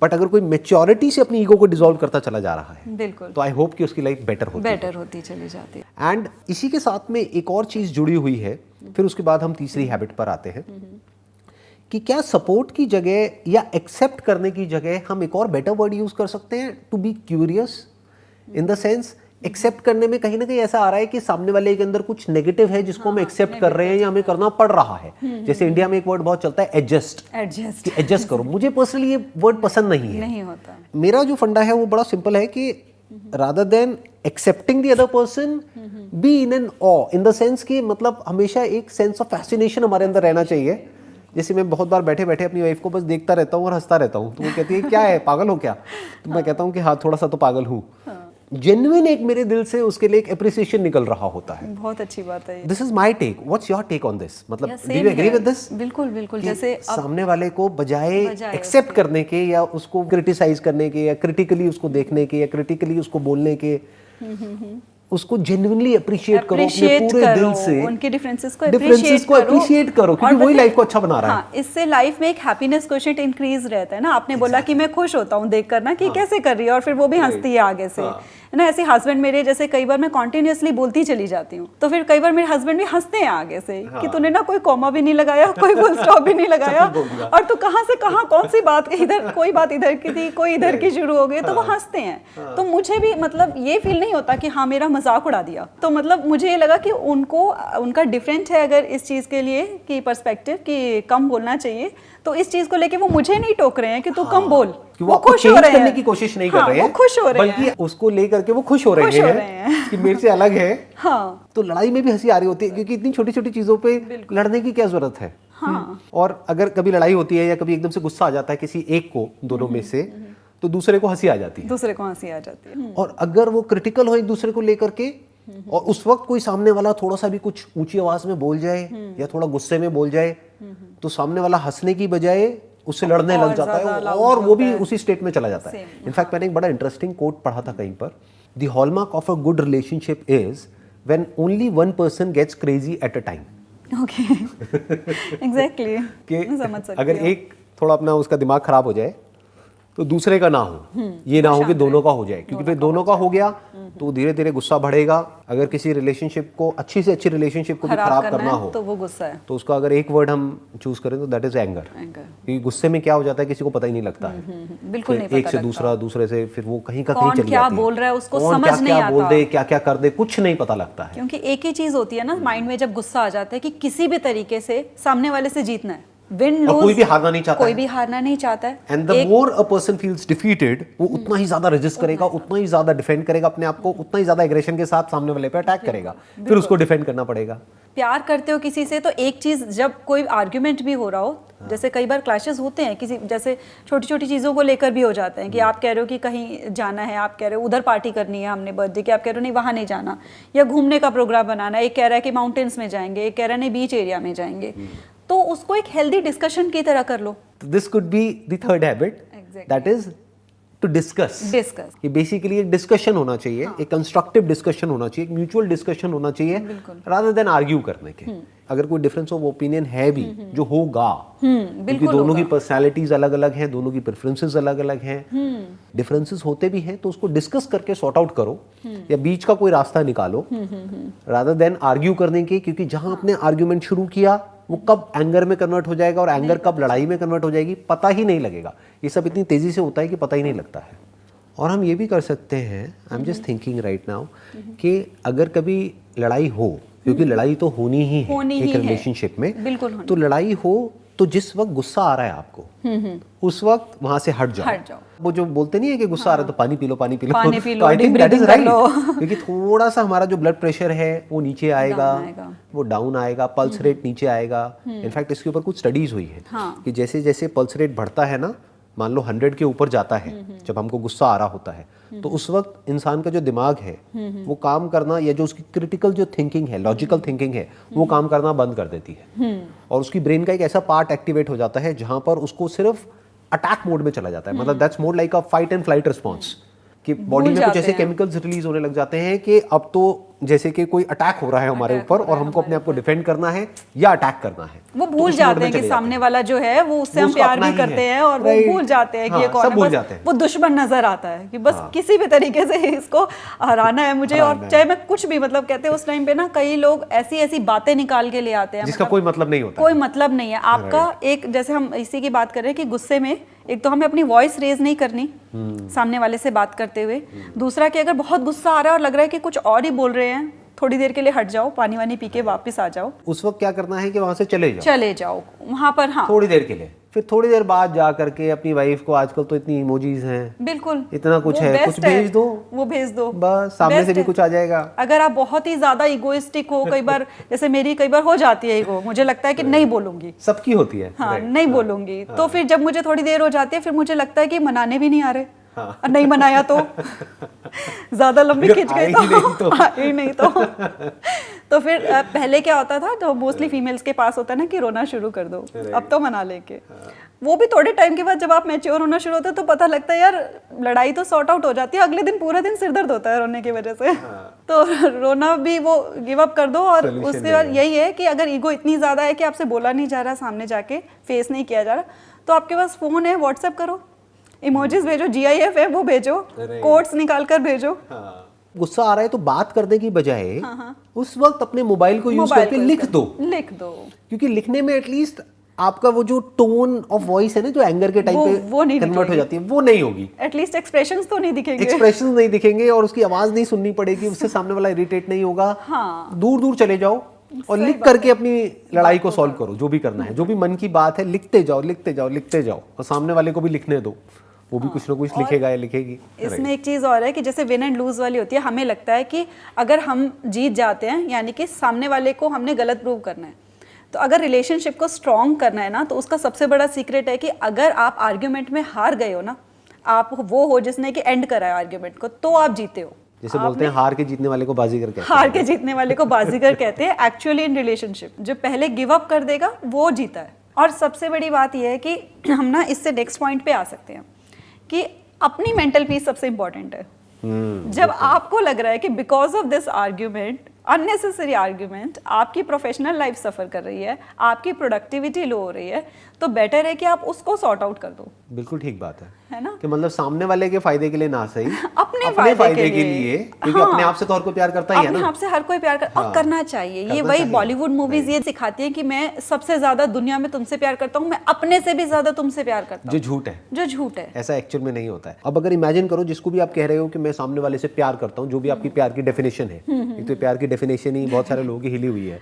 बट अगर कोई मैच्योरिटी से अपनी ईगो को डिसॉल्व करता चला जा रहा है, बिल्कुल, तो आई होप कि उसकी लाइफ बेटर होती चली जाती है। एंड इसी के साथ में एक और चीज जुड़ी हुई है, फिर उसके बाद हम तीसरी हैबिट पर आते हैं कि क्या सपोर्ट की जगह या एक्सेप्ट करने की जगह हम एक और बेटर वर्ड यूज कर सकते हैं, to be curious. In the sense accept करने में कहीं ना कहीं ऐसा आ रहा है कि सामने वाले के अंदर कुछ नेगेटिव है जिसको हम एक्सेप्ट कर रहे हैं या हमें करना पड़ रहा है। जैसे इंडिया में एक वर्ड बहुत चलता है एडजस्ट करो। मुझे पर्सनली ये वर्ड पसंद नहीं होता। मेरा जो फंडा है वो बड़ा सिंपल है कि rather than accepting the other person, be in an awe, in the sense कि मतलब हमेशा एक सेंस ऑफ फैसिनेशन हमारे अंदर रहना चाहिए। जैसे मैं बहुत बार बैठे बैठे अपनी वाइफ को बस देखता रहता हूँ और हंसता रहता हूँ, तो वो कहती है क्या है, पागल हो क्या? तो मैं कहता हूँ कि हाँ, थोड़ा सा तो पागल हूँ। जेन्युइन एक मेरे दिल से उसके लिए एक एप्रिसिएशन निकल रहा होता है। बहुत अच्छी बात है। This is my take, what's your take on this? मतलब do you agree with this? बिल्कुल बिल्कुल। जैसे सामने वाले को बजाय एक्सेप्ट करने के या उसको क्रिटिसाइज करने के या क्रिटिकली उसको देखने के या क्रिटिकली उसको बोलने के, उसको जेन्युइनली अप्रिशिएट करो अपने पूरे दिल से, उनके डिफरेंसेस को अप्रिशिएट करो, क्योंकि वही लाइफ को अच्छा बना रहा है। इससे लाइफ में एक हैप्पीनेस क्वोशिएंट इंक्रीज रहता है ना। आपने बोला कि मैं खुश होता हूँ देखकर ना कि कैसे कर रही है, और फिर वो भी हंसती है आगे से, ना ऐसे हस्बैंड मेरे, जैसे कई बार मैं कॉन्टिन्यूसली बोलती चली जाती हूँ, तो फिर कई बार मेरे हस्बैंड भी हंसते हैं आगे से कि तूने ना कोई कॉमा भी नहीं लगाया, कोई फुल स्टॉप भी नहीं लगाया, और तू कहाँ से कहाँ कौन सी बात, इधर कोई बात इधर की थी, कोई इधर की शुरू हो गई, तो वो हंसते हैं। तो मुझे भी मतलब ये फील नहीं होता कि हाँ मेरा मजाक उड़ा दिया। तो मतलब मुझे ये लगा कि उनको उनका डिफरेंट है अगर इस चीज़ के लिए कि पर्सपेक्टिव कि कम बोलना चाहिए, तो इस चीज़ को लेके वो मुझे नहीं टोक रहे हैं कि तू कम बोल, वो खुश हो रहे हैं, करने की कोशिश नहीं कर रहे हैं, खुश हो रहे हैं, बल्कि उसको लेकर के वो खुश हो रहे हैं कि मेरे से अलग है। हाँ, तो लड़ाई में भी हंसी आ रही होती है, क्योंकि इतनी छोटी छोटी चीजों पे लड़ने की क्या जरूरत है। हाँ। और अगर कभी लड़ाई होती है या कभी एकदम से गुस्सा आ जाता है किसी एक को दोनों में से, तो दूसरे को हंसी आ जाती है, दूसरे को हंसी आ जाती है। और अगर वो क्रिटिकल हो एक दूसरे को लेकर के, और उस वक्त कोई सामने वाला थोड़ा सा भी कुछ ऊंची आवाज में बोल जाए या थोड़ा गुस्से में बोल जाए, तो सामने वाला हंसने की बजाय उससे लड़ने लग जाता है, और वो भी उसी स्टेट में चला जाता है। इनफैक्ट मैंने एक बड़ा इंटरेस्टिंग कोट पढ़ा था कहीं पर, the hallmark of a good relationship is when only one person gets crazy at a time. Okay, exactly, समझ सकते अगर एक थोड़ा अपना उसका दिमाग खराब हो जाए तो दूसरे का ना हो, ये ना हो कि दोनों का हो जाए, क्योंकि फिर दोनों का हो गया तो धीरे धीरे गुस्सा बढ़ेगा। अगर किसी रिलेशनशिप को, अच्छी से अच्छी रिलेशनशिप को भी खराब करना हो तो वो गुस्सा है, तो उसका अगर एक वर्ड हम चूज करें तो दैट इज एंगर। क्योंकि गुस्से में क्या हो जाता है किसी को पता ही नहीं लगता है, बिल्कुल नहीं पता एक से दूसरा, दूसरे से फिर वो कहीं का कहीं चली जाती है, क्या बोल रहा है उसको समझ नहीं आता, बोल दे क्या क्या कर दे, कुछ नहीं पता लगता है। क्योंकि एक ही चीज होती है ना माइंड में जब गुस्सा आ जाता है कि किसी भी तरीके से सामने वाले से जीतना है, विन लूज, कोई भी हारना नहीं चाहता, कोई भी हारना नहीं चाहता है। And the more a person feels defeated, वो उतना ही ज्यादा रेजिस्ट करेगा, उतना ही ज्यादा डिफेंड करेगा अपने आप को, उतना ही ज्यादा एग्रेशन के साथ सामने वाले पे अटैक करेगा, फिर उसको डिफेंड करना पड़ेगा। प्यार करते हो किसी से तो एक चीज, जब कोई आर्ग्यूमेंट भी हो रहा हो, जैसे कई बार क्लैशेस होते हैं किसी, जैसे छोटी छोटी चीज़ों को लेकर भी हो जाते हैं कि आप कह रहे हो कि कहीं जाना है, आप कह रहे हो उधर पार्टी करनी है हमने बर्थडे की, आप कह रहे हो नहीं वहाँ नहीं जाना, या घूमने का प्रोग्राम बनाना, एक कह रहा है कि माउंटेन्स में जाएंगे, एक कह रहा है नहीं बीच एरिया में जाएंगे, तो उसको एक हेल्दी डिस्कशन की तरह कर लो। This could be the third habit, that is to discuss. ये बेसिकली एक डिस्कशन होना चाहिए, एक कंस्ट्रक्टिव डिस्कशन होना चाहिए, एक म्यूचुअल डिस्कशन होना चाहिए, रादर देन आर्ग्यू करने के। अगर कोई डिफरेंस ऑफ ओपिनियन है भी, जो होगा, क्योंकि दोनों की पर्सनालिटीज अलग अलग हैं, दोनों की प्रेफरेंसेस अलग अलग हैं, डिफरेंसेस होते भी हैं, तो उसको डिस्कस करके सॉर्ट आउट करो, या बीच का कोई रास्ता निकालो, रादर देन आर्ग्यू करने के। क्योंकि जहां आपने आर्ग्यूमेंट शुरू किया वो कब एंगर में कन्वर्ट हो जाएगा और एंगर कब लड़ाई में कन्वर्ट हो जाएगी पता ही नहीं लगेगा। ये सब इतनी तेजी से होता है कि पता ही नहीं लगता है। और हम ये भी कर सकते हैं, I am just thinking right now, कि अगर कभी लड़ाई हो, क्योंकि लड़ाई तो होनी ही है एक रिलेशनशिप में, तो लड़ाई हो तो जिस वक्त गुस्सा आ रहा है आपको, उस वक्त वहां से हट जाओ। वो जो बोलते नहीं है कि गुस्सा आ रहा है तो पानी पी लो, पानी पी लो, तो I think that is right. क्योंकि थोड़ा सा हमारा जो ब्लड प्रेशर है वो नीचे आएगा, वो डाउन आएगा, पल्स रेट नीचे आएगा। इनफैक्ट इसके ऊपर कुछ स्टडीज हुई है कि जैसे जैसे पल्स रेट बढ़ता है ना, मान लो 100 के ऊपर जाता है जब हमको गुस्सा आ रहा होता है, तो उस वक्त इंसान का जो दिमाग है वो काम करना, या जो उसकी क्रिटिकल जो थिंकिंग है, लॉजिकल थिंकिंग है, वो काम करना बंद कर देती है, और उसकी ब्रेन का एक ऐसा पार्ट एक्टिवेट हो जाता है जहां पर उसको सिर्फ अटैक मोड में चला जाता है। मतलब that's more like a fight and flight response, कि बॉडी में कुछ ऐसे केमिकल्स रिलीज होने लग जाते हैं कि अब तो जैसे कि कोई अटैक हो रहा है हमारे ऊपर और हमको अपने आप को डिफेंड करना है या अटैक करना है। वो भूल जाते हैं कि सामने वाला जो है वो उससे हम प्यार भी करते हैं, और वो भूल जाते हैं कि ये कौन है, बस वो दुश्मन नजर आता है कि बस किसी भी तरीके से इसको हराना है मुझे। और चाहे मैं कुछ भी मतलब कहते हैं उस टाइम पे ना, कई लोग ऐसी ऐसी बातें निकाल के ले आते हैं जिसका कोई मतलब नहीं होता, कोई मतलब नहीं है आपका। एक जैसे हम इसी की बात कर रहे हैं कि गुस्से में एक तो हमें अपनी वॉइस रेज नहीं करनी सामने वाले से बात करते हुए, दूसरा कि अगर बहुत गुस्सा आ रहा है और लग रहा है कि कुछ और ही बोल रहे हैं, थोड़ी देर के लिए हट जाओ, पानी वानी पी के वापस आ जाओ। उस वक्त क्या करना है कि वहां से चले जाओ वहां पर, हाँ थोड़ी देर के लिए, फिर थोड़ी देर बाद जा करके अपनी वाइफ को, आजकल तो इतनी इमोजीज हैं, बिल्कुल इतना कुछ है, कुछ भेज दो, वो भेज दो, बस सामने से भी कुछ आ जाएगा। अगर आप बहुत ही ज्यादा इगोइस्टिक हो, कई बार जैसे मेरी कई बार हो जाती है ईगो, मुझे लगता है कि नहीं बोलूंगी, सबकी होती है, हाँ नहीं बोलूंगी, तो फिर जब मुझे थोड़ी देर हो जाती है फिर मुझे लगता है कि मनाने भी नहीं आ रहे, और नहीं मनाया तो ज्यादा लंबी खिंच गई तो तो फिर पहले क्या होता था, जो मोस्टली फीमेल्स के पास होता है ना कि रोना शुरू कर दो, अब तो मना लेके। वो भी थोड़े टाइम के बाद जब आप मैच्योर होना शुरू होते हो तो पता लगता है यार लड़ाई तो सॉर्ट आउट हो जाती है, अगले दिन पूरा दिन सिर दर्द होता है रोने की वजह से। तो रोना भी वो गिव अप कर दो। और उसके बाद यही है कि अगर ईगो इतनी ज्यादा है कि आपसे बोला नहीं जा रहा, सामने जाके फेस नहीं किया जा रहा, तो आपके पास फोन है, व्हाट्सएप करो, इमोजीज भेजो, GIF है वो भेजो, कोट्स निकाल कर भेजो, गुस्सा आ रहा है तो बात करने की बजाय उस वक्त अपने मोबाइल को यूज करके लिख दो, क्योंकि लिखने में एटलीस्ट आपका वो जो टोन ऑफ वॉइस है ना, जो एंगर के टाइम पे कन्वर्ट हो जाती है, वो नहीं होगी। एटलीस्ट एक्सप्रेशंस तो नहीं दिखेंगे, एक्सप्रेशंस नहीं दिखेंगे और उसकी आवाज नहीं सुननी पड़ेगी, उससे सामने वाला इरिटेट नहीं होगा। दूर दूर चले जाओ और लिख करके अपनी लड़ाई को सॉल्व करो। जो भी करना है, जो भी मन की बात है, लिखते जाओ लिखते जाओ लिखते जाओ, और सामने वाले को भी लिखने दो, वो भी कुछ ना कुछ लिखेगा या लिखेगी। इसमें एक चीज़ और है कि जैसे विन एंड लूज वाली होती है, हमें लगता है कि अगर हम जीत जाते हैं यानी कि सामने वाले को हमने गलत प्रूव करना है। तो अगर रिलेशनशिप को स्ट्रॉन्ग करना है ना, तो उसका सबसे बड़ा सीक्रेट है कि अगर आप आर्ग्यूमेंट में हार गए हो ना, आप वो हो जिसने कि एंड करा है आर्ग्यूमेंट को, तो आप जीते हो। जैसे बोलते हैं हार के जीतने वाले को बाजीगर कहते हैं। हार के जीतने वाले को बाजीगर कहते हैं। एक्चुअली इन रिलेशनशिप जो पहले गिव अप कर देगा वो जीता है। और सबसे बड़ी बात यह है कि हम ना इससे नेक्स्ट पॉइंट पे आ सकते हैं कि अपनी मेंटल पीस सबसे इंपॉर्टेंट है। जब आपको लग रहा है कि because of this argument, unnecessary argument, आपकी प्रोफेशनल लाइफ सफर कर रही है, आपकी प्रोडक्टिविटी लो हो रही है, तो बेटर है कि आप उसको सॉर्ट आउट कर दो। बिल्कुल ठीक बात है ना, कि मतलब सामने वाले के फायदे के लिए ना सही, अपने फायदे के लिए, क्योंकि अपने आप से तो हर कोई प्यार करता ही है ना। अपने आप से हर कोई प्यार और करना चाहिए। ये वही बॉलीवुड मूवीज ये सिखाती है कि मैं सबसे ज्यादा दुनिया में तुमसे प्यार करता हूँ, मैं अपने से भी ज्यादा तुमसे प्यार करता हूँ, जो झूठ है। ऐसा एक्चुअल में नहीं होता है। अब अगर इमेजिन करो जिसको भी आप कह रहे हो कि मैं सामने वाले से प्यार करता हूँ, जो भी आपकी प्यार की डेफिनेशन है, एक तो प्यार की डेफिनेशन ही बहुत सारे लोगों की हिली हुई है,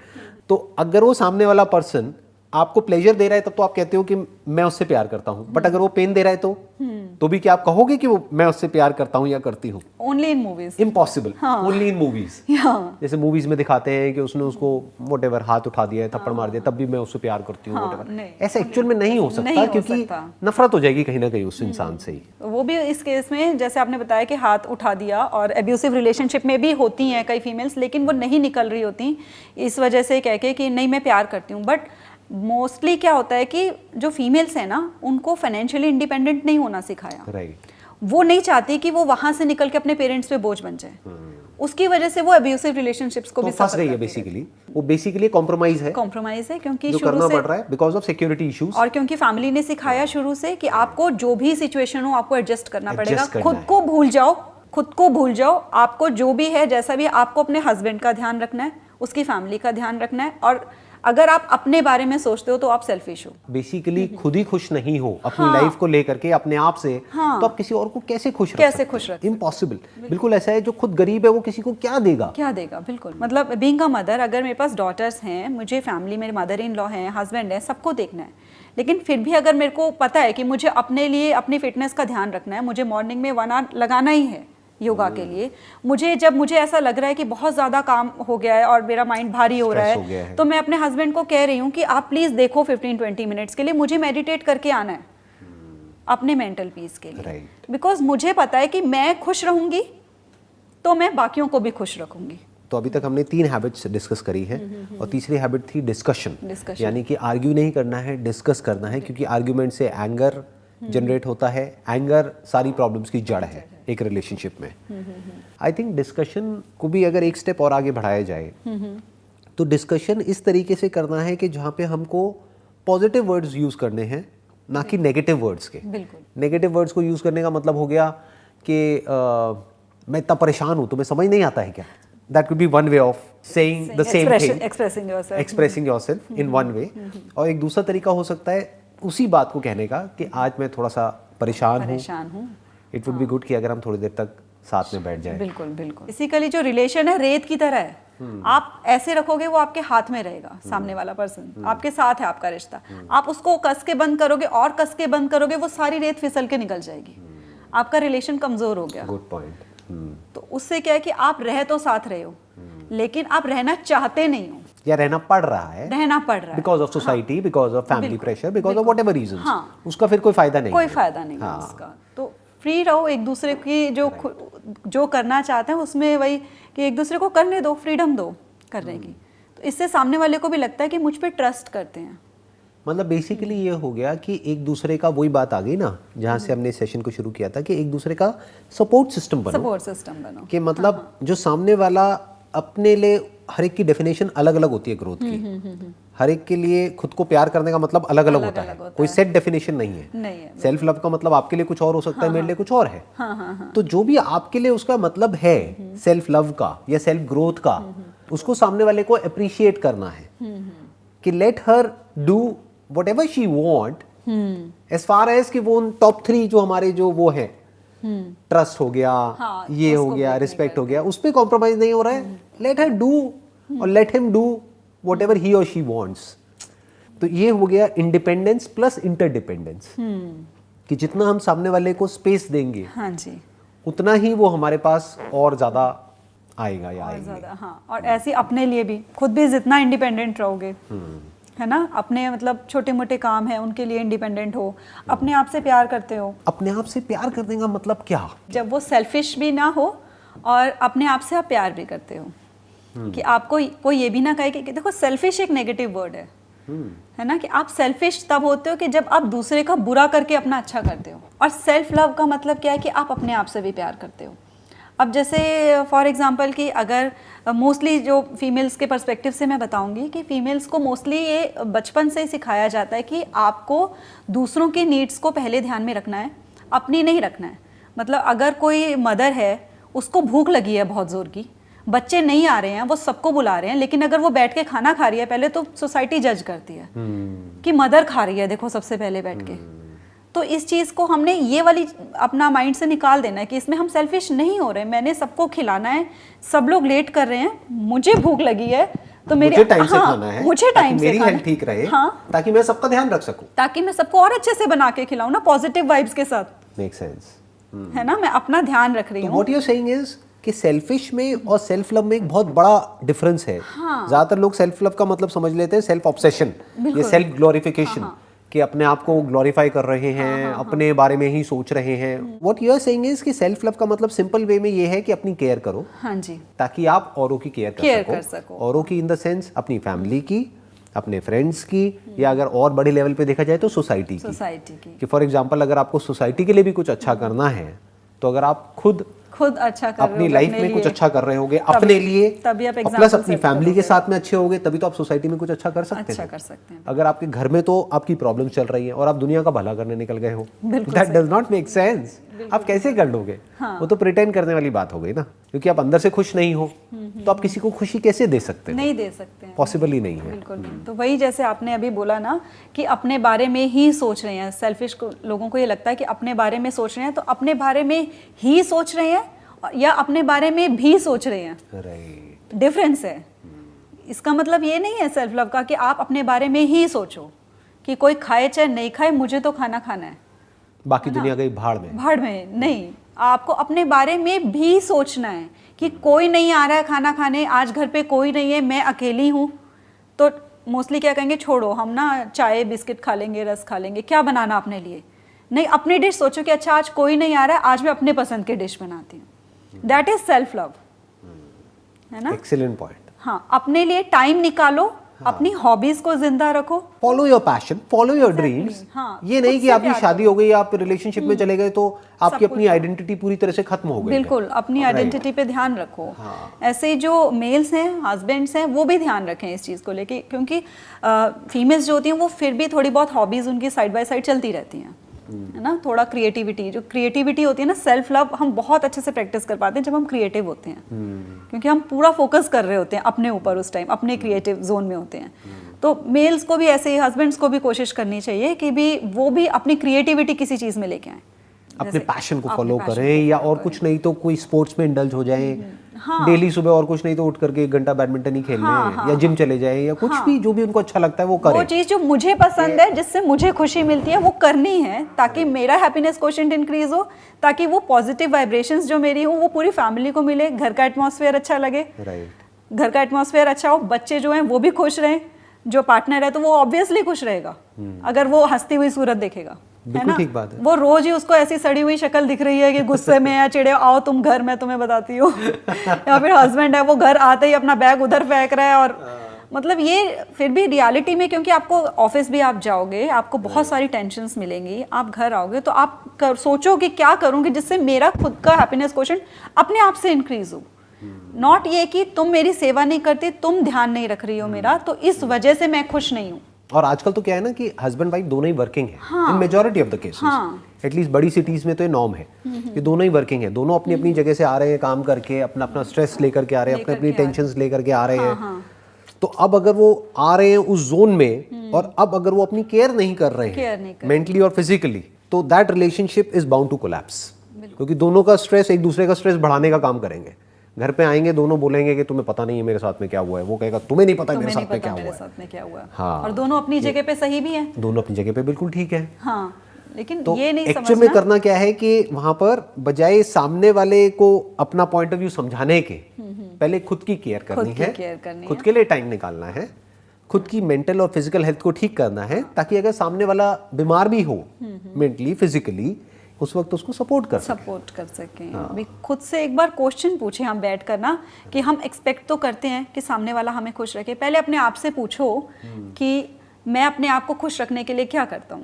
तो अगर वो सामने वाला पर्सन आपको प्लेजर दे रहा है तब तो आप कहते हो कि मैं उससे प्यार करता हूँ, बट अगर वो पेन दे रहा है तो भी क्या आप कहोगे कि वो मैं उससे प्यार करता हूँ या करती हूँ? Only in movies, impossible, only in movies. जैसे मूवीज में दिखाते हैं कि उसने उसको व्हाटएवर हाथ उठा दिया है, थप्पड़ मार दिया, तब भी मैं उससे प्यार करती हूँ, व्हाटएवर। ऐसा एक्चुअल में नहीं हो सकता, क्योंकि नफरत हो जाएगी कहीं ना कहीं उस इंसान से ही। वो भी इस केस में जैसे आपने बताया कि हाथ उठा दिया, और एब्यूसिव रिलेशनशिप में भी होती हैं कई फीमेल्स, लेकिन वो नहीं निकल रही होती इस वजह से कह के कि नहीं मैं प्यार करती हूँ। बट मोस्टली क्या होता है कि जो फीमेल्स हैं ना, उनको फाइनेंशियली इंडिपेंडेंट नहीं होना सिखाया। राइट। वो नहीं चाहती कि वो वहां से निकल के अपने पेरेंट्स पे बोझ बन जाए। उसकी वजह से वो एब्यूसिव रिलेशनशिप्स को भी फंस रही है। बेसिकली वो बेसिकली कॉम्प्रोमाइज है क्योंकि जो करना पड़ रहा है बिकॉज ऑफ सिक्योरिटी इश्यूज, और क्योंकि फैमिली ने सिखाया शुरू से कि आपको जो भी सिचुएशन हो आपको एडजस्ट करना पड़ेगा। खुद को भूल जाओ, आपको जो भी है जैसा भी, आपको अपने हस्बैंड का ध्यान रखना है, उसकी फैमिली का ध्यान रखना है, और अगर आप अपने बारे में सोचते हो तो आप सेल्फिश हो। बेसिकली खुद ही खुश नहीं हो अपनी लाइफ को लेकर के, अपने आप से, तो आप किसी और को कैसे खुश रख? इम्पॉसिबल। बिल्कुल ऐसा है, जो खुद गरीब है वो किसी को क्या देगा? बिल्कुल। मतलब बीइंग अ मदर, अगर मेरे पास डॉटर्स हैं, मुझे फैमिली, मेरे मदर इन लॉ हैं, हस्बैंड है, सबको देखना है, लेकिन फिर भी अगर मेरे को पता है कि मुझे अपने लिए अपनी फिटनेस का ध्यान रखना है, मुझे मॉर्निंग में 1 आवर लगाना ही है योगा के लिए, जब मुझे ऐसा लग रहा है कि बहुत ज़्यादा काम हो गया है और मेरा माइंड भारी हो रहा है, तो मैं अपने हस्बैंड को कह रही हूँ कि आप प्लीज़ देखो 15-20 मिनट्स के लिए मुझे मेडिटेट करके आना है अपने मेंटल पीस के लिए, बिकॉज मुझे पता है कि मैं खुश रहूँगी तो मैं बाकियों को भी खुश रखूँगी। तो अभी तक हमने 3 हैबिट्स डिस्कस करी है, और तीसरी हैबिट थी डिस्कशन, यानी कि आर्ग्यू नहीं करना है, डिस्कस करना है, क्योंकि आर्ग्यूमेंट से एंगर जनरेट होता है। एंगर सारी प्रॉब्लम्स की जड़ है एक रिलेशनशिप में। आई थिंक डिस्कशन को भी अगर एक स्टेप और आगे बढ़ाया जाए तो डिस्कशन इस तरीके से करना है कि जहाँ पे हमको पॉजिटिव वर्ड्स यूज करने हैं, ना कि नेगेटिव वर्ड्स के। नेगेटिव वर्ड्स को यूज करने का मतलब हो गया कि मैं इतना परेशान हूँ, तुम्हें समझ नहीं आता है क्या? That could be one way of saying the same thing, expressing yourself in one way। और एक दूसरा तरीका हो सकता है उसी बात को कहने का कि आज मैं थोड़ा सा परेशान हूँ। इट वुड बी गुड कि अगर हम थोड़ी देर तक साथ में बैठ जाएं। बिल्कुल। बेसिकली जो रिलेशन है रेत की तरह है, आप ऐसे रखोगे वो आपके हाथ में रहेगा, सामने वाला पर्सन आपके साथ है, आपका रिश्ता। आप उसको कस के बंद करोगे और कस के बंद करोगे, वो सारी रेत फिसल के निकल जाएगी, आपका रिलेशन कमजोर हो गया। Good point. तो उससे क्या है कि आप रह तो साथ रहे हो, लेकिन आप रहना चाहते नहीं हो, या रहना पड़ रहा है because of society, because of family pressure, because of whatever reasons, उसका फिर कोई फायदा नहीं है उसका। तो फ्री रहो एक दूसरे की, जो करना चाहते हैं उसमें वही कि एक दूसरे को करने दो, फ्रीडम दो करने की। तो इससे सामने वाले को भी लगता है कि मुझ पे ट्रस्ट करते हैं। मतलब बेसिकली ये हो गया कि एक दूसरे का, वही बात आ गई ना जहाँ से हमने सेशन को शुरू किया था, कि एक दूसरे का सपोर्ट सिस्टम बनो, कि मतलब जो सामने वाला अपने लिए हर एक की डेफिनेशन अलग अलग होती है ग्रोथ की। हर एक के लिए खुद को प्यार करने का मतलब अलग अलग होता है, कोई सेट डेफिनेशन नहीं है। सेल्फ लव का मतलब आपके लिए कुछ और हो सकता है, मेरे लिए कुछ और है। तो जो भी आपके लिए उसका मतलब है सेल्फ लव का या सेल्फ ग्रोथ का, उसको सामने वाले को अप्रिशिएट करना है कि let her do whatever she want, as far as कि वो उन टॉप 3 जो हमारे जो वो है, ट्रस्ट हो गया, ये हो गया, रिस्पेक्ट हो गया, उस पे कॉम्प्रोमाइज नहीं हो रहा है। लेट हर डू और let him do whatever he और शी वांट्स। तो ये हो गया इंडिपेंडेंस प्लस इंटरडिपेंडेंस, कि जितना हम सामने वाले को स्पेस देंगे, हाँ जी, उतना ही वो हमारे पास और ज्यादा आएगा या आएंगे। ज्यादा, हाँ। और ऐसे अपने लिए भी खुद भी जितना इंडिपेंडेंट रहोगे, है ना, अपने मतलब छोटे मोटे काम है उनके लिए इंडिपेंडेंट हो, अपने आप से प्यार करते हो। अपने आप से प्यार करने का मतलब क्या? जब वो सेल्फिश भी ना हो और अपने आप से आप प्यार भी करते हो, कि आपको कोई ये भी ना कहे कि देखो सेल्फिश एक नेगेटिव वर्ड है ना, कि आप सेल्फिश तब होते हो कि जब आप दूसरे का बुरा करके अपना अच्छा करते हो। और सेल्फ लव का मतलब क्या है कि आप अपने आप से भी प्यार करते हो। अब जैसे फॉर एग्जांपल कि अगर मोस्टली जो फीमेल्स के पर्सपेक्टिव से मैं बताऊंगी कि फीमेल्स को मोस्टली ये बचपन से ही सिखाया जाता है कि आपको दूसरों की नीड्स को पहले ध्यान में रखना है, अपनी नहीं रखना है। मतलब अगर कोई मदर है, उसको भूख लगी है बहुत ज़ोर की, बच्चे नहीं आ रहे हैं, वो सबको बुला रहे हैं, लेकिन अगर वो बैठ के खाना खा रही है, पहले तो सोसाइटी जज करती है कि मदर खा रही है, देखो सबसे पहले बैठ के। तो इस चीज़ को हमने ये वाली अपना माइंड से निकाल देना है कि इसमें हम सेल्फिश नहीं हो रहे, मैंने सबको खिलाना है, सब लोग लेट कर रहे हैं, मुझे भूख लगी है तो मुझे टाइम से खाना है, मुझे टाइम से मेरी हेल्थ ठीक रहे, ताकि मैं सबका ध्यान रख सकूं, ताकि मैं सबको और अच्छे से बना के खिलाऊं ना, पॉजिटिव वाइब्स के साथ। मेक सेंस, है ना, मैं अपना ध्यान रख रही हूँ। What you are saying is कि सेल्फिश में और सेल्फ लव में एक बहुत बड़ा डिफरेंस है। ज्यादातर लोग सेल्फ लव का मतलब समझ लेते हैं सेल्फ ऑब्सेशन या सेल्फ ग्लोरिफिकेशन, कि अपने आप को ग्लोरीफाई कर रहे हैं, अपने बारे में ही सोच रहे हैं। What you are saying is कि सेल्फ लव का मतलब सिंपल वे में ये है कि अपनी केयर करो, हाँ जी, ताकि आप औरों की केयर कर सको। औरों की इन द सेंस अपनी फैमिली की, अपने फ्रेंड्स की, या अगर और बड़े लेवल पे देखा जाए तो सोसाइटी की। कि फॉर एग्जांपल अगर आपको सोसाइटी के लिए भी कुछ अच्छा करना है, तो अगर आप खुद अच्छा कर अपनी लाइफ में कुछ अच्छा कर रहे होगे अपने लिए, तभी आप प्लस अपनी फैमिली के साथ में अच्छे होगे, तभी तो आप सोसाइटी में कुछ अच्छा कर सकते हैं। अगर आपके घर में तो आपकी प्रॉब्लम चल रही है और आप दुनिया का भला करने निकल गए हो, that does not make sense. आप कैसे कर लोगे? वो तो प्रिटेंड करने वाली बात हो गई ना, क्योंकि आप अंदर से खुश नहीं हो, तो आप किसी को खुशी कैसे दे सकते हैं? नहीं दे सकते, पॉसिबल ही नहीं है। बिल्कुल नहीं। तो वही जैसे आपने अभी बोला ना कि अपने बारे में ही सोच रहे हैं, सेल्फिश लोगों को ये लगता है कि अपने बारे में सोच रहे हैं, तो अपने बारे में ही सोच रहे हैं या अपने बारे में भी सोच रहे हैं, राइट, डिफरेंस है। इसका मतलब ये नहीं है सेल्फ लव का कि आप अपने बारे में ही सोचो कि कोई खाए चाहे नहीं खाए, मुझे तो खाना खाना है, बाकी दुनिया गई भाड़ में नहीं। आपको अपने बारे में भी सोचना है कि कोई नहीं आ रहा है खाना खाने, आज घर पे कोई नहीं है, मैं अकेली हूँ, तो मोस्टली क्या कहेंगे, छोड़ो हम ना चाय बिस्किट खा लेंगे, रस खा लेंगे, क्या बनाना अपने लिए। नहीं, अपनी डिश सोचो कि अच्छा आज कोई नहीं आ रहा है, आज मैं अपने पसंद की डिश बनाती हूँ। दैट इज सेल्फ लव, है ना। Excellent point. हाँ, अपने लिए टाइम निकालो, अपनी हॉबीज को जिंदा रखो, follow your passion, follow your dreams. ये नहीं कि आपकी शादी हो गई, आप रिलेशनशिप में चले गए तो आपकी अपनी आइडेंटिटी पूरी तरह से खत्म हो गई। बिल्कुल, अपनी आइडेंटिटी पे ध्यान रखो। ऐसे जो मेल्स हैं, हस्बैंड्स हैं, वो भी ध्यान रखें इस चीज़ को लेके, क्योंकि फीमेल्स जो होती हैं वो फिर भी थोड़ी बहुत हॉबीज उनकी साइड बाय साइड चलती रहती हैं, है ना। थोड़ा क्रिएटिविटी, जो क्रिएटिविटी होती है ना, सेल्फ लव हम बहुत अच्छे से प्रैक्टिस कर पाते हैं जब हम क्रिएटिव होते हैं, क्योंकि हम पूरा फोकस कर रहे होते हैं अपने ऊपर, उस टाइम अपने क्रिएटिव जोन में होते हैं। तो मेल्स को भी ऐसे ही, हस्बैंड्स को भी कोशिश करनी चाहिए कि भी वो भी अपनी क्रिएटिविटी किसी चीज़ में लेके आए, अपने पैशन को फॉलो करें, या और कुछ नहीं तो कोई स्पोर्ट्स में इंडल्ज हो जाए। डेली सुबह और कुछ नहीं तो उठ करके 1 घंटा बैडमिंटन ही खेल लें, या जिम चले जाएं, या कुछ भी जो भी उनको अच्छा लगता है वो करें। वो चीज़ जो मुझे पसंद है, जिससे मुझे खुशी मिलती है, वो करनी है, ताकि मेरा हैप्पीनेस कोशेंट इंक्रीज हो, ताकि वो पॉजिटिव वाइब्रेशंस जो मेरी हो वो पूरी फैमिली को मिले, घर का एटमॉस्फेयर अच्छा लगे, घर का एटमॉस्फेयर अच्छा हो, बच्चे जो हैं वो भी खुश रहें, जो पार्टनर है तो वो ऑब्वियसली खुश रहेगा अगर वो हंसती हुई सूरत देखेगा, है ना। ठीक बात है। वो रोज ही उसको ऐसी सड़ी हुई शक्ल दिख रही है कि गुस्से में या चिड़े, आओ तुम घर, मैं तुम्हें बताती हूँ। या फिर हस्बैंड है, वो घर आते ही अपना बैग उधर फेंक रहा है, और मतलब ये फिर भी रियलिटी में, क्योंकि आपको ऑफिस भी आप जाओगे, आपको बहुत सारी टेंशन्स मिलेंगी, आप घर आओगे तो आप सोचो कि क्या करूँगी जिससे मेरा खुद का हैप्पीनेस कोशेंट अपने आप से इंक्रीज हो, नॉट ये कि तुम मेरी सेवा नहीं करती, तुम ध्यान नहीं रख रही हो मेरा, तो इस वजह से मैं खुश नहीं हूँ। और आजकल तो क्या है ना कि हस्बैंड वाइफ दोनों ही वर्किंग है इन majority of the cases, at least बड़ी सिटीज में तो ये नॉर्म है कि दोनों ही वर्किंग है, दोनों अपनी अपनी जगह से आ रहे हैं काम करके, अपना अपना स्ट्रेस लेकर के आ रहे हैं, अपनी अपनी टेंशंस लेकर के आ रहे हैं। तो अब अगर वो आ रहे हैं उस जोन में और अब अगर वो अपनी केयर नहीं कर रहे हैं मेंटली और फिजिकली, तो that relationship is bound to collapse, क्योंकि दोनों का स्ट्रेस एक दूसरे का स्ट्रेस बढ़ाने का काम करेंगे। घर पे आएंगे दोनों बोलेंगे कि तुम्हें पता नहीं है मेरे साथ में क्या हुआ है, वो कहेगा तुम्हें नहीं पता मेरे साथ में क्या हुआ है। हाँ, और दोनों अपनी जगह पे सही भी हैं, दोनों अपनी जगह पे बिल्कुल ठीक है। हाँ, लेकिन तो ये नहीं एक्चुअल में करना क्या है कि वहां पर बजाय सामने वाले को अपना पॉइंट ऑफ व्यू समझाने के पहले खुद की केयर करनी है, खुद के लिए टाइम निकालना है, खुद की मेंटल और फिजिकल हेल्थ को ठीक करना है, ताकि अगर सामने वाला बीमार भी हो मेंटली फिजिकली उस वक्त उसको सपोर्ट कर सकें। अभी खुद से एक बार क्वेश्चन पूछे हम बैठ कर ना, कि हम एक्सपेक्ट तो करते हैं कि सामने वाला हमें खुश रखे, पहले अपने आप से पूछो कि मैं अपने आप को खुश रखने के लिए क्या करता हूँ,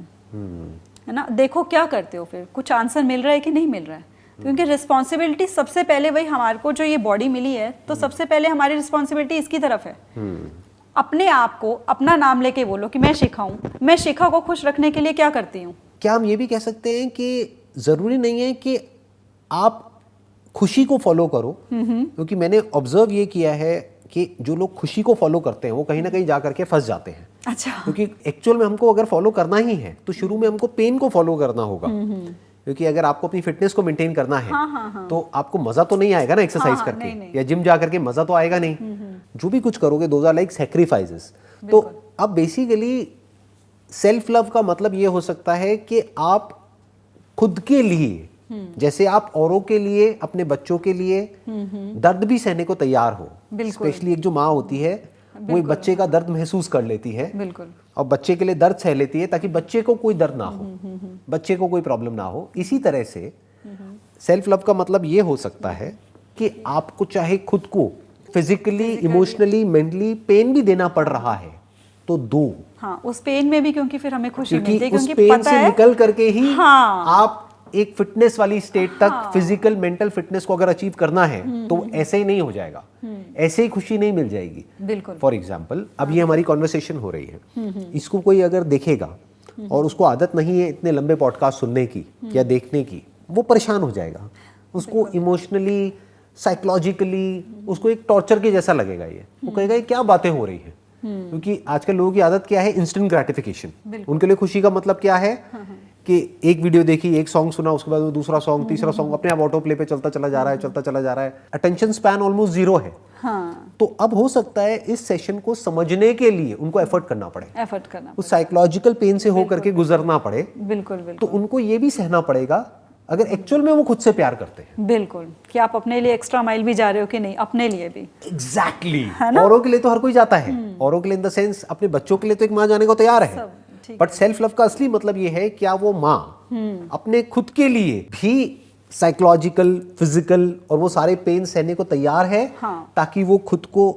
है ना। देखो क्या करते हो, फिर कुछ आंसर मिल रहा है कि नहीं मिल रहा है, क्योंकि रिस्पॉन्सिबिलिटी सबसे पहले वही, हमारे को जो ये बॉडी मिली है तो सबसे पहले हमारी रिस्पॉन्सिबिलिटी इसकी तरफ है। अपने आप को अपना नाम लेके बोलो कि मैं शिखा हूँ, मैं शिखा को खुश रखने के लिए क्या करती हूँ। क्या हम ये भी कह सकते हैं कि जरूरी नहीं है कि आप खुशी को फॉलो करो, क्योंकि मैंने ऑब्जर्व ये किया है कि जो लोग खुशी को फॉलो करते हैं वो कहीं ना कहीं जा करके फंस जाते हैं। अच्छा, क्योंकि एक्चुअल में हमको अगर फॉलो करना ही है तो शुरू में हमको पेन को फॉलो करना होगा, क्योंकि अगर आपको अपनी फिटनेस को मेंटेन करना है तो आपको मजा तो नहीं आएगा ना एक्सरसाइज करके, या जिम जा करके मजा तो आएगा नहीं। जो भी कुछ करोगे दोज आर लाइक सैक्रिफाइसेस। तो अब बेसिकली सेल्फ लव का मतलब ये हो सकता है कि आप खुद के लिए, जैसे आप औरों के लिए, अपने बच्चों के लिए दर्द भी सहने को तैयार हो। स्पेशली एक जो माँ होती है वो एक बच्चे का दर्द महसूस कर लेती है और बच्चे के लिए दर्द सह लेती है ताकि बच्चे को कोई दर्द ना हो, बच्चे को कोई प्रॉब्लम ना हो। इसी तरह से सेल्फ लव का मतलब ये हो सकता है कि आपको चाहे खुद को फिजिकली, इमोशनली, मेंटली पेन भी देना पड़ रहा है तो दो। हाँ, उस पेन में भी, क्योंकि फिर हमें खुशी मिलती है, क्योंकि पेन से निकल करके ही आप एक फिटनेस वाली स्टेट तक, फिजिकल मेंटल फिटनेस को अगर अचीव करना है तो ऐसे ही नहीं हो जाएगा, ऐसे ही खुशी नहीं मिल जाएगी। बिल्कुल। फॉर एग्जाम्पल अब ये हमारी कॉन्वर्सेशन हो रही है, इसको कोई अगर देखेगा और उसको आदत नहीं है इतने लंबे पॉडकास्ट सुनने की या देखने की, वो परेशान हो जाएगा, उसको इमोशनली, साइकोलॉजिकली उसको एक टॉर्चर के जैसा लगेगा। ये वो कहेगा ये क्या बातें हो रही है, क्योंकि आजकल लोगों की आदत क्या है, इंस्टेंट ग्रेटिफिकेशन। उनके लिए खुशी का मतलब क्या है कि एक वीडियो देखी, एक सॉन्ग सुना, उसके बाद दूसरा सॉन्ग, तीसरा सॉन्ग अपने आप ऑटो प्ले पे चलता चला जा रहा है, अटेंशन स्पैन ऑलमोस्ट जीरो है। तो अब हो सकता है इस सेशन को समझने के लिए उनको एफर्ट करना पड़े, उस साइकोलॉजिकल पेन से होकर के गुजरना पड़े। बिल्कुल। तो उनको ये भी सहना पड़ेगा अगर एक्चुअल में वो खुद से प्यार करते हैं। बिल्कुल, कि आप अपने लिए एक्स्ट्रा माइल भी जा रहे हो कि नहीं, अपने लिए भी। एग्जैक्टली। औरों के लिए तो हर कोई जाता है, औरों के लिए इन द सेंस अपने बच्चों के लिए तो एक माँ जाने को तैयार है, बट सेल्फ लव का असली मतलब ये है क्या वो माँ अपने खुद के लिए भी साइकोलॉजिकल, फिजिकल और वो सारे पेन सहने को तैयार है, ताकि वो खुद को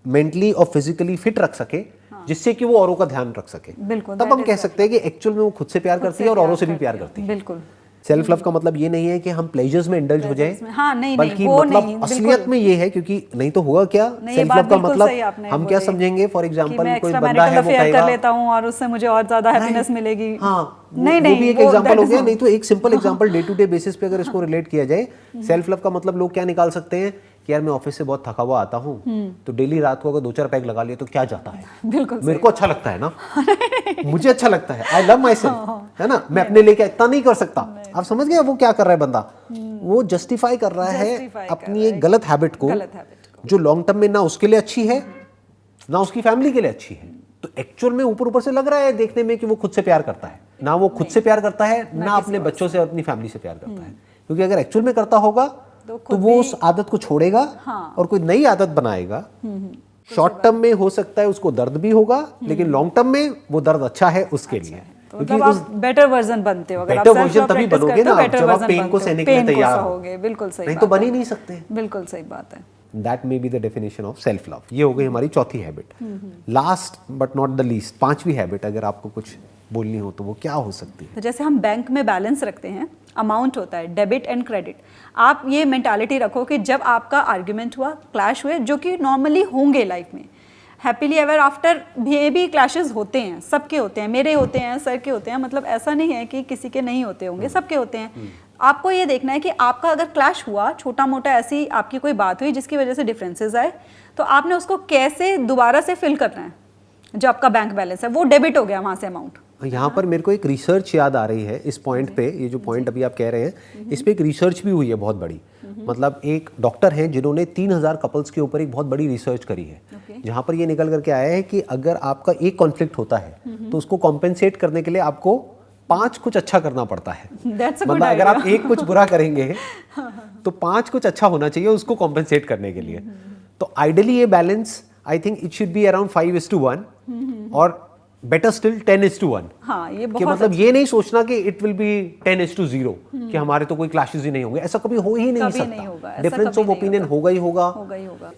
मेंटली और फिजिकली फिट रख सके, जिससे कि वो औरों का ध्यान रख सके। तब हम कह सकते हैं कि एक्चुअल में वो खुद से प्यार करती है और औरों से भी प्यार करती है। बिल्कुल। सेल्फ लव का मतलब ये नहीं है कि हम प्लेजर्स में इंडल्ज हो जाएं, हाँ, नहीं, बल्कि वो मतलब नहीं, असलियत में ये है, क्योंकि नहीं तो होगा क्या, सेल्फ लव का मतलब हम क्या समझेंगे, फॉर एग्जांपल कोई बंदा है वो कहेगा कर लेता हूं और उससे मुझे और ज्यादा हैप्पीनेस मिलेगी। हाँ, नहीं, वो भी एक एग्जांपल हो गया। नहीं तो एक simple example day to day basis पे अगर इसको रिलेट किया जाए, सेल्फ लव का मतलब लोग क्या निकाल सकते हैं कि यार मैं ऑफिस से बहुत थका हुआ आता हूँ तो डेली रात को अगर 2-4 पैक लगा लिए तो क्या जाता है, बिल्कुल मेरे को अच्छा लगता है ना, मुझे अच्छा लगता है, आई लव माई सेल्फ, है ना, मैं अपने लिए क्या इतना नहीं कर सकता। आप समझ गए वो क्या कर रहा है बंदा, वो जस्टिफाई कर रहा है अपनी एक गलत हैबिट को, जो लॉन्ग टर्म में ना उसके लिए अच्छी है ना उसकी फैमिली के लिए अच्छी है। तो एक्चुअल में ऊपर ऊपर से लग रहा है देखने में कि वो खुद से प्यार करता है, ना वो खुद से प्यार करता है ना अपने बच्चों से और अपनी फैमिली से प्यार करता है। क्योंकि अगर एक्चुअल में करता होगा तो वो उस आदत को छोड़ेगा और कोई नई आदत बनाएगा। शॉर्ट टर्म में हो सकता है उसको दर्द भी होगा, लेकिन लॉन्ग टर्म में वो दर्द अच्छा है उसके लिए। क्योंकि आप बेटर वर्जन बनते हो, बेटर वर्जन तभी बनोगे ना जब आप पेन को सहने के लिए तैयार होगे। बिल्कुल सही, नहीं तो बन ही नहीं सकते। बिल्कुल सही बात है। That may be the definition of self love. ये हो गई हमारी चौथी habit. Last but not the least, 5वीं हैबिट अगर आपको कुछ बोलनी हो तो वो क्या हो सकती है? तो जैसे हम बैंक में बैलेंस रखते हैं, अमाउंट होता है डेबिट एंड क्रेडिट। आप ये मेंटालिटी रखो कि जब आपका आर्ग्यूमेंट हुआ, क्लैश हुए, जो कि नॉर्मली होंगे लाइफ में, हैप्पीली एवर आफ्टर भी क्लैशेस होते हैं, सबके होते हैं, मेरे होते हैं, सर के होते हैं, मतलब ऐसा नहीं है कि किसी के नहीं होते होंगे, सबके होते हैं। आपको ये देखना है कि आपका अगर क्लैश हुआ, छोटा मोटा ऐसी आपकी कोई बात हुई जिसकी वजह से डिफरेंसेस आए, तो आपने उसको कैसे दोबारा से फिल करना है। जो आपका बैंक बैलेंस है वो डेबिट हो गया वहाँ से अमाउंट। यहाँ पर मेरे को एक रिसर्च याद आ रही है इस पॉइंट पे, ये जो पॉइंट अभी आप कह रहे हैं, इस पे एक रिसर्च भी हुई है बहुत बड़ी। मतलब एक डॉक्टर हैं जिन्होंने 3000 कपल्स के ऊपर एक बहुत बड़ी रिसर्च करी है, जहाँ पर ये निकल करके आया है कि अगर आपका एक कॉन्फ्लिक्ट होता है तो उसको कॉम्पेंसेट करने के लिए आपको 5 कुछ अच्छा करना पड़ता है। मतलब अगर आप एक कुछ बुरा करेंगे तो 5 कुछ अच्छा होना चाहिए उसको कॉम्पेंसेट करने के लिए। तो आइडियली ये balance I think it should be around 5:1 और बेटर स्टिल 10:1। हाँ, ये कि मतलब ये नहीं सोचना कि इट विल बी 10:0 कि हमारे तो कोई क्लैशेस ही नहीं होंगे, ऐसा कभी हो ही नहीं सकता। डिफरेंस ऑफ ओपिनियन होगा ही होगा,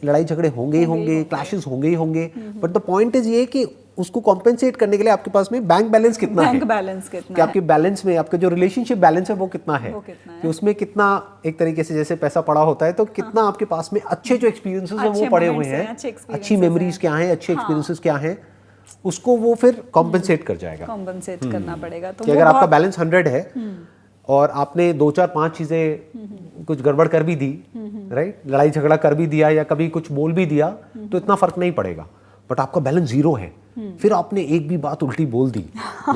लड़ाई झगड़े होंगे ही होंगे, क्लैशेस होंगे ही होंगे, बट द पॉइंट इज ये कि उसको कॉम्पेंसेट करने के लिए आपके पास में बैंक बैलेंस कितना है, कि आपके बैलेंस में आपका जो रिलेशनशिप बैलेंस है वो कितना है, कि उसमें कितना एक तरीके से जैसे पैसा पड़ा होता है तो कितना आपके पास में अच्छे जो एक्सपीरियंसेस हैं वो पड़े हुए हैं, अच्छी मेमोरीज क्या हैं, अच्छे एक्सपीरियंसेस क्या हैं, उसको वो फिर कॉम्पेंसेट कर जाएगा, कॉम्पेंसेट करना पड़ेगा। तो कि अगर आपका बैलेंस 100 है और आपने 2 4 5 चीजें कुछ गड़बड़ कर भी दी, राइट, लड़ाई झगड़ा कर भी दिया या कभी कुछ बोल भी दिया तो इतना फर्क नहीं पड़ेगा। बट आपका बैलेंस 0 है, फिर आपने एक भी बात उल्टी बोल दी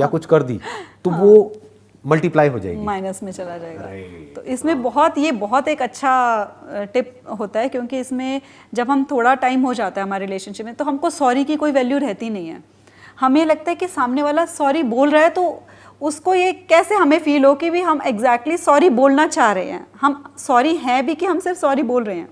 या कुछ कर दी तो वो मल्टीप्लाई हो जाएगी, माइनस में चला जाएगा। तो इसमें बहुत एक अच्छा टिप होता है, क्योंकि इसमें जब हम थोड़ा टाइम हो जाता है हमारे रिलेशनशिप में तो हमको सॉरी की कोई वैल्यू रहती नहीं है। हमें लगता है कि सामने वाला सॉरी बोल रहा है तो उसको ये कैसे हमें फील हो कि भी हम एग्जैक्टली सॉरी बोलना चाह रहे हैं, हम सॉरी हैं भी कि हम सिर्फ सॉरी बोल रहे हैं।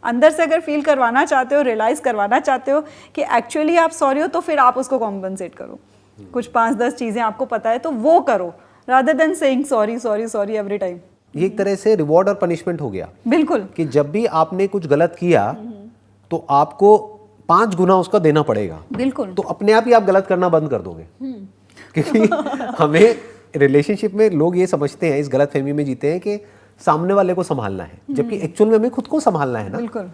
अंदर से अगर फील करवाना चाहते हो, रियलाइज़ करवाना चाहते हो कि एक्चुअली आप सॉरी हो, तो फिर आप उसको कॉम्पनसेट करो। कुछ 5-10 चीज़ें आपको पता है तो वो करो, rather than saying sorry sorry sorry every time। ये एक तरह से रिवॉर्ड और पनिशमेंट हो गया। बिल्कुल, कि जब भी आपने कुछ गलत किया तो आपको 5 गुना उसका देना पड़ेगा। बिल्कुल, तो अपने आप ही आप गलत करना बंद कर दोगे। क्योंकि हमें रिलेशनशिप में लोग ये समझते हैं, इस गलत फहमी में जीते हैं कि सामने वाले को संभालना है, जबकि एक्चुअल में हमें खुद को संभालना है ना। बिल्कुल।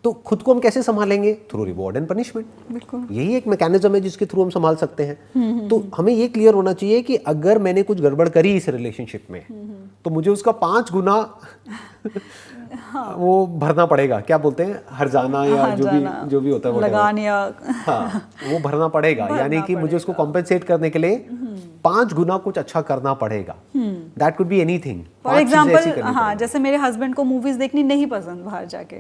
तो खुद को हम कैसे संभालेंगे? Through reward and punishment. बिल्कुल, यही एक मैकेनिज्म है जिसके थ्रू हम संभाल सकते हैं। तो हमें ये क्लियर होना चाहिए कि अगर मैंने कुछ गड़बड़ करी इस रिलेशनशिप में तो मुझे उसका 5 गुना वो भरना पड़ेगा। क्या बोलते हैं, हरजाना या जो भी होता है लगान या वो भरना पड़ेगा, यानी कि मुझे उसको कॉम्पेंसेट करने के लिए 5 गुना कुछ अच्छा करना पड़ेगा। That could be anything. For example, हाँ, जैसे मेरे हस्बैंड को मूवीज देखनी नहीं पसंद बाहर जाके,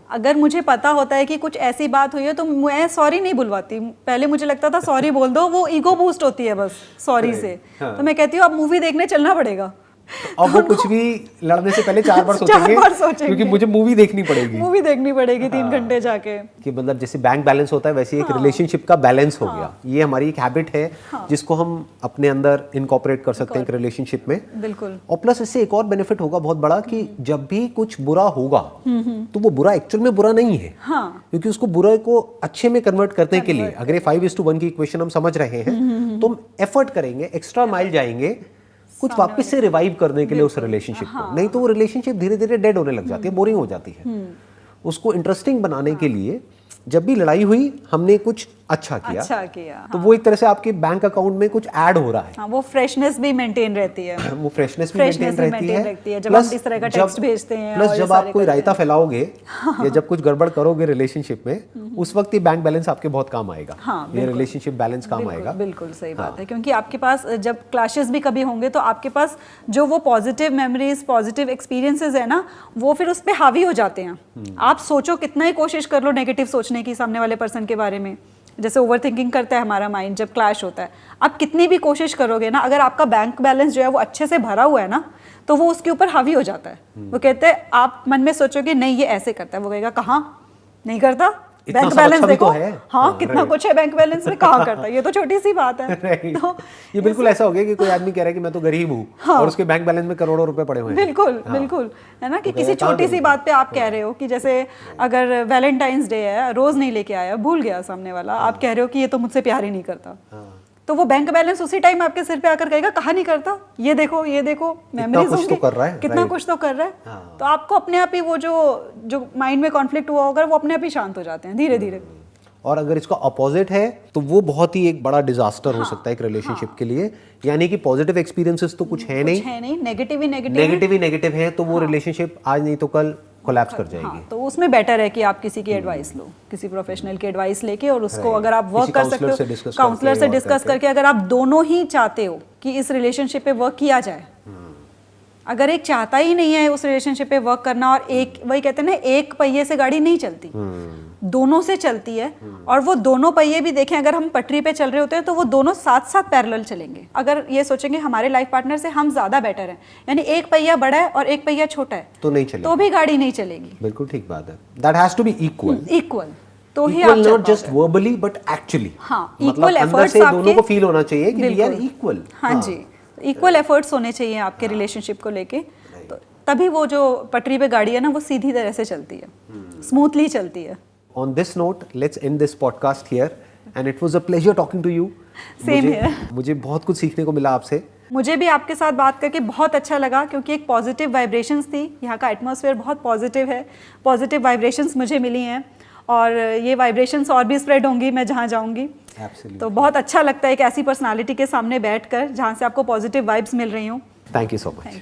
अगर मुझे पता होता है कि कुछ ऐसी बात हुई है तो मैं सॉरी नहीं बुलवाती। पहले मुझे लगता था सॉरी बोल दो, वो ईगो बूस्ट होती है बस सॉरी से। तो मैं कहती हूँ अब मूवी देखने चलना पड़ेगा। अब वो कुछ भी लड़ने से पहले 4 बार सोचेंगे क्योंकि मुझे मूवी देखनी पड़ेगी 3 घंटे जाके। कि मतलब जैसे बैंक बैलेंस होता है वैसे एक रिलेशनशिप का बैलेंस हो गया। ये हमारी एक हैबिट है जिसको हम अपने अंदर इनकॉर्पोरेट कर सकते हैं एक रिलेशनशिप में। बिल्कुल। और प्लस इससे एक और बेनिफिट होगा बहुत बड़ा कि जब भी कुछ बुरा होगा तो वो बुरा एक्चुअल में बुरा नहीं है, क्योंकि उसको बुरे को अच्छे में कन्वर्ट करने के लिए अगर 5:1 की इक्वेशन हम समझ रहे हैं तो हम एफर्ट करेंगे, एक्स्ट्रा माइल जाएंगे कुछ वापस से रिवाइव करने के लिए उस रिलेशनशिप को। नहीं तो वो रिलेशनशिप धीरे धीरे डेड होने लग जाती है, बोरिंग हो जाती है। उसको इंटरेस्टिंग बनाने के लिए जब भी लड़ाई हुई हमने कुछ अच्छा किया तो वो एक तरह से आपके बैंक अकाउंट में कुछ ऐड हो रहा है। वो फ्रेशनेस भी मेंटेन रहती है, वो फ्रेशनेस भी मेंटेन रहती है। जब हम इस तरह का टेक्स्ट भेजते हैं, प्लस जब आप कोई रायता फैलाओगे या जब कुछ गड़बड़ करोगे रिलेशनशिप में, उस वक्त ये बैंक बैलेंस आपके बहुत काम आएगा, ये रिलेशनशिप बैलेंस काम आएगा। बिल्कुल सही बात है, क्योंकि आपके पास जब क्लैशेस भी कभी होंगे तो आपके पास जो वो पॉजिटिव मेमोरीज, पॉजिटिव एक्सपीरियंसेस है ना, वो फिर उस पर हावी हो जाते हैं। आप सोचो, कितना ही कोशिश कर लो नेगेटिव सोचने की सामने वाले पर्सन के बारे में, जैसे ओवर थिंकिंग करता है हमारा माइंड जब क्लैश होता है, आप कितनी भी कोशिश करोगे ना, अगर आपका बैंक बैलेंस जो है वो अच्छे से भरा हुआ है ना, तो वो उसके ऊपर हावी हो जाता है। वो कहते हैं, आप मन में सोचोगे नहीं ये ऐसे करता है, वो कहेगा कहाँ नहीं करता, बैंक बैलेंस देखो, हाँ कितना कुछ है बैंक बैलेंस में, कहाँ करता है, ये तो छोटी सी बात है। तो ये बिल्कुल ऐसा हो गया कि कोई आदमी कह रहा है कि मैं तो गरीब हूँ और उसके बैंक बैलेंस में करोड़ों रुपए पड़े हुए हैं। बिल्कुल है ना, कि किसी छोटी सी बात पे आप कह रहे हो कि जैसे अगर वैलेंटाइंस डे है, रोज नहीं लेके आया, भूल गया सामने वाला, आप कह रहे हो कि ये तो मुझसे प्यार ही नहीं करता। तो वो बैंक बैलेंस उसी टाइम आपके सिर पे आकर कहेगा कहा नहीं करता, ये देखो मेमोरीज होंगी, तो कर रहा है, कितना कुछ तो कर रहा है। हाँ। तो आपको अपने आप ही वो जो माइंड में कॉन्फ्लिक्ट हुआ होगा वो अपने आप ही शांत हो जाते हैं धीरे धीरे। और अगर इसका अपोजिट है तो वो बहुत ही एक बड़ा डिजास्टर हो सकता है एक रिलेशनशिप के लिए। यानी कि पॉजिटिव एक्सपीरियंसेस तो कुछ है नहीं, नेगेटिव ही नेगेटिव है, तो वो रिलेशनशिप आज नहीं तो कल कोलैप्स कर जाएगी। तो उसमें बेटर है कि आप किसी की एडवाइस लो, किसी प्रोफेशनल की एडवाइस लेके, और उसको अगर आप वर्क कर सकते हो काउंसलर से डिस्कस करके, अगर आप दोनों ही चाहते हो कि इस रिलेशनशिप पे वर्क किया जाए। अगर एक चाहता ही नहीं है उस रिलेशनशिप पे वर्क करना, और एक वही कहते हैं ना, एक पहिए से गाड़ी नहीं चलती, दोनों से चलती है। और वो दोनों पहिए भी देखें, अगर हम पटरी पे चल रहे होते हैं तो वो दोनों साथ साथ पैरेलल चलेंगे। अगर ये सोचेंगे हमारे लाइफ पार्टनर से हम ज्यादा बेटर हैं, यानी एक पहिया बड़ा है और एक पहिया छोटा है, तो नहीं चलेगी, तो भी गाड़ी नहीं चलेगी। बिल्कुल ठीक बात है। That has to be equal, तो ही आप not just verbally but actually. हाँ, इक्वल एफर्ट्स दोनों को फील होना चाहिए कि वी आर इक्वल। हाँ जी, इक्वल एफर्ट्स होने चाहिए आपके रिलेशनशिप को लेके, तो तभी वो जो पटरी पे गाड़ी है ना वो सीधी तरह से चलती है, स्मूथली चलती है। On this note, let's end this podcast here, and it was a pleasure talking to you. Same here. मुझे बहुत कुछ सीखने को मिला आपसे। मुझे भी आपके साथ बात करके बहुत अच्छा लगा, क्योंकि एक पॉजिटिव वाइब्रेशंस थी, यहाँ का एटमॉस्फेयर बहुत पॉजिटिव है, पॉजिटिव वाइब्रेशंस मुझे मिली हैं, और ये वाइब्रेशंस और भी स्प्रेड होंगी मैं जहाँ जाऊँगी। तो बहुत अच्छा लगता है एक ऐसी पर्सनालिटी के सामने बैठकर जहाँ से आपको पॉजिटिव वाइब्स मिल रही हूँ। Thank you so much.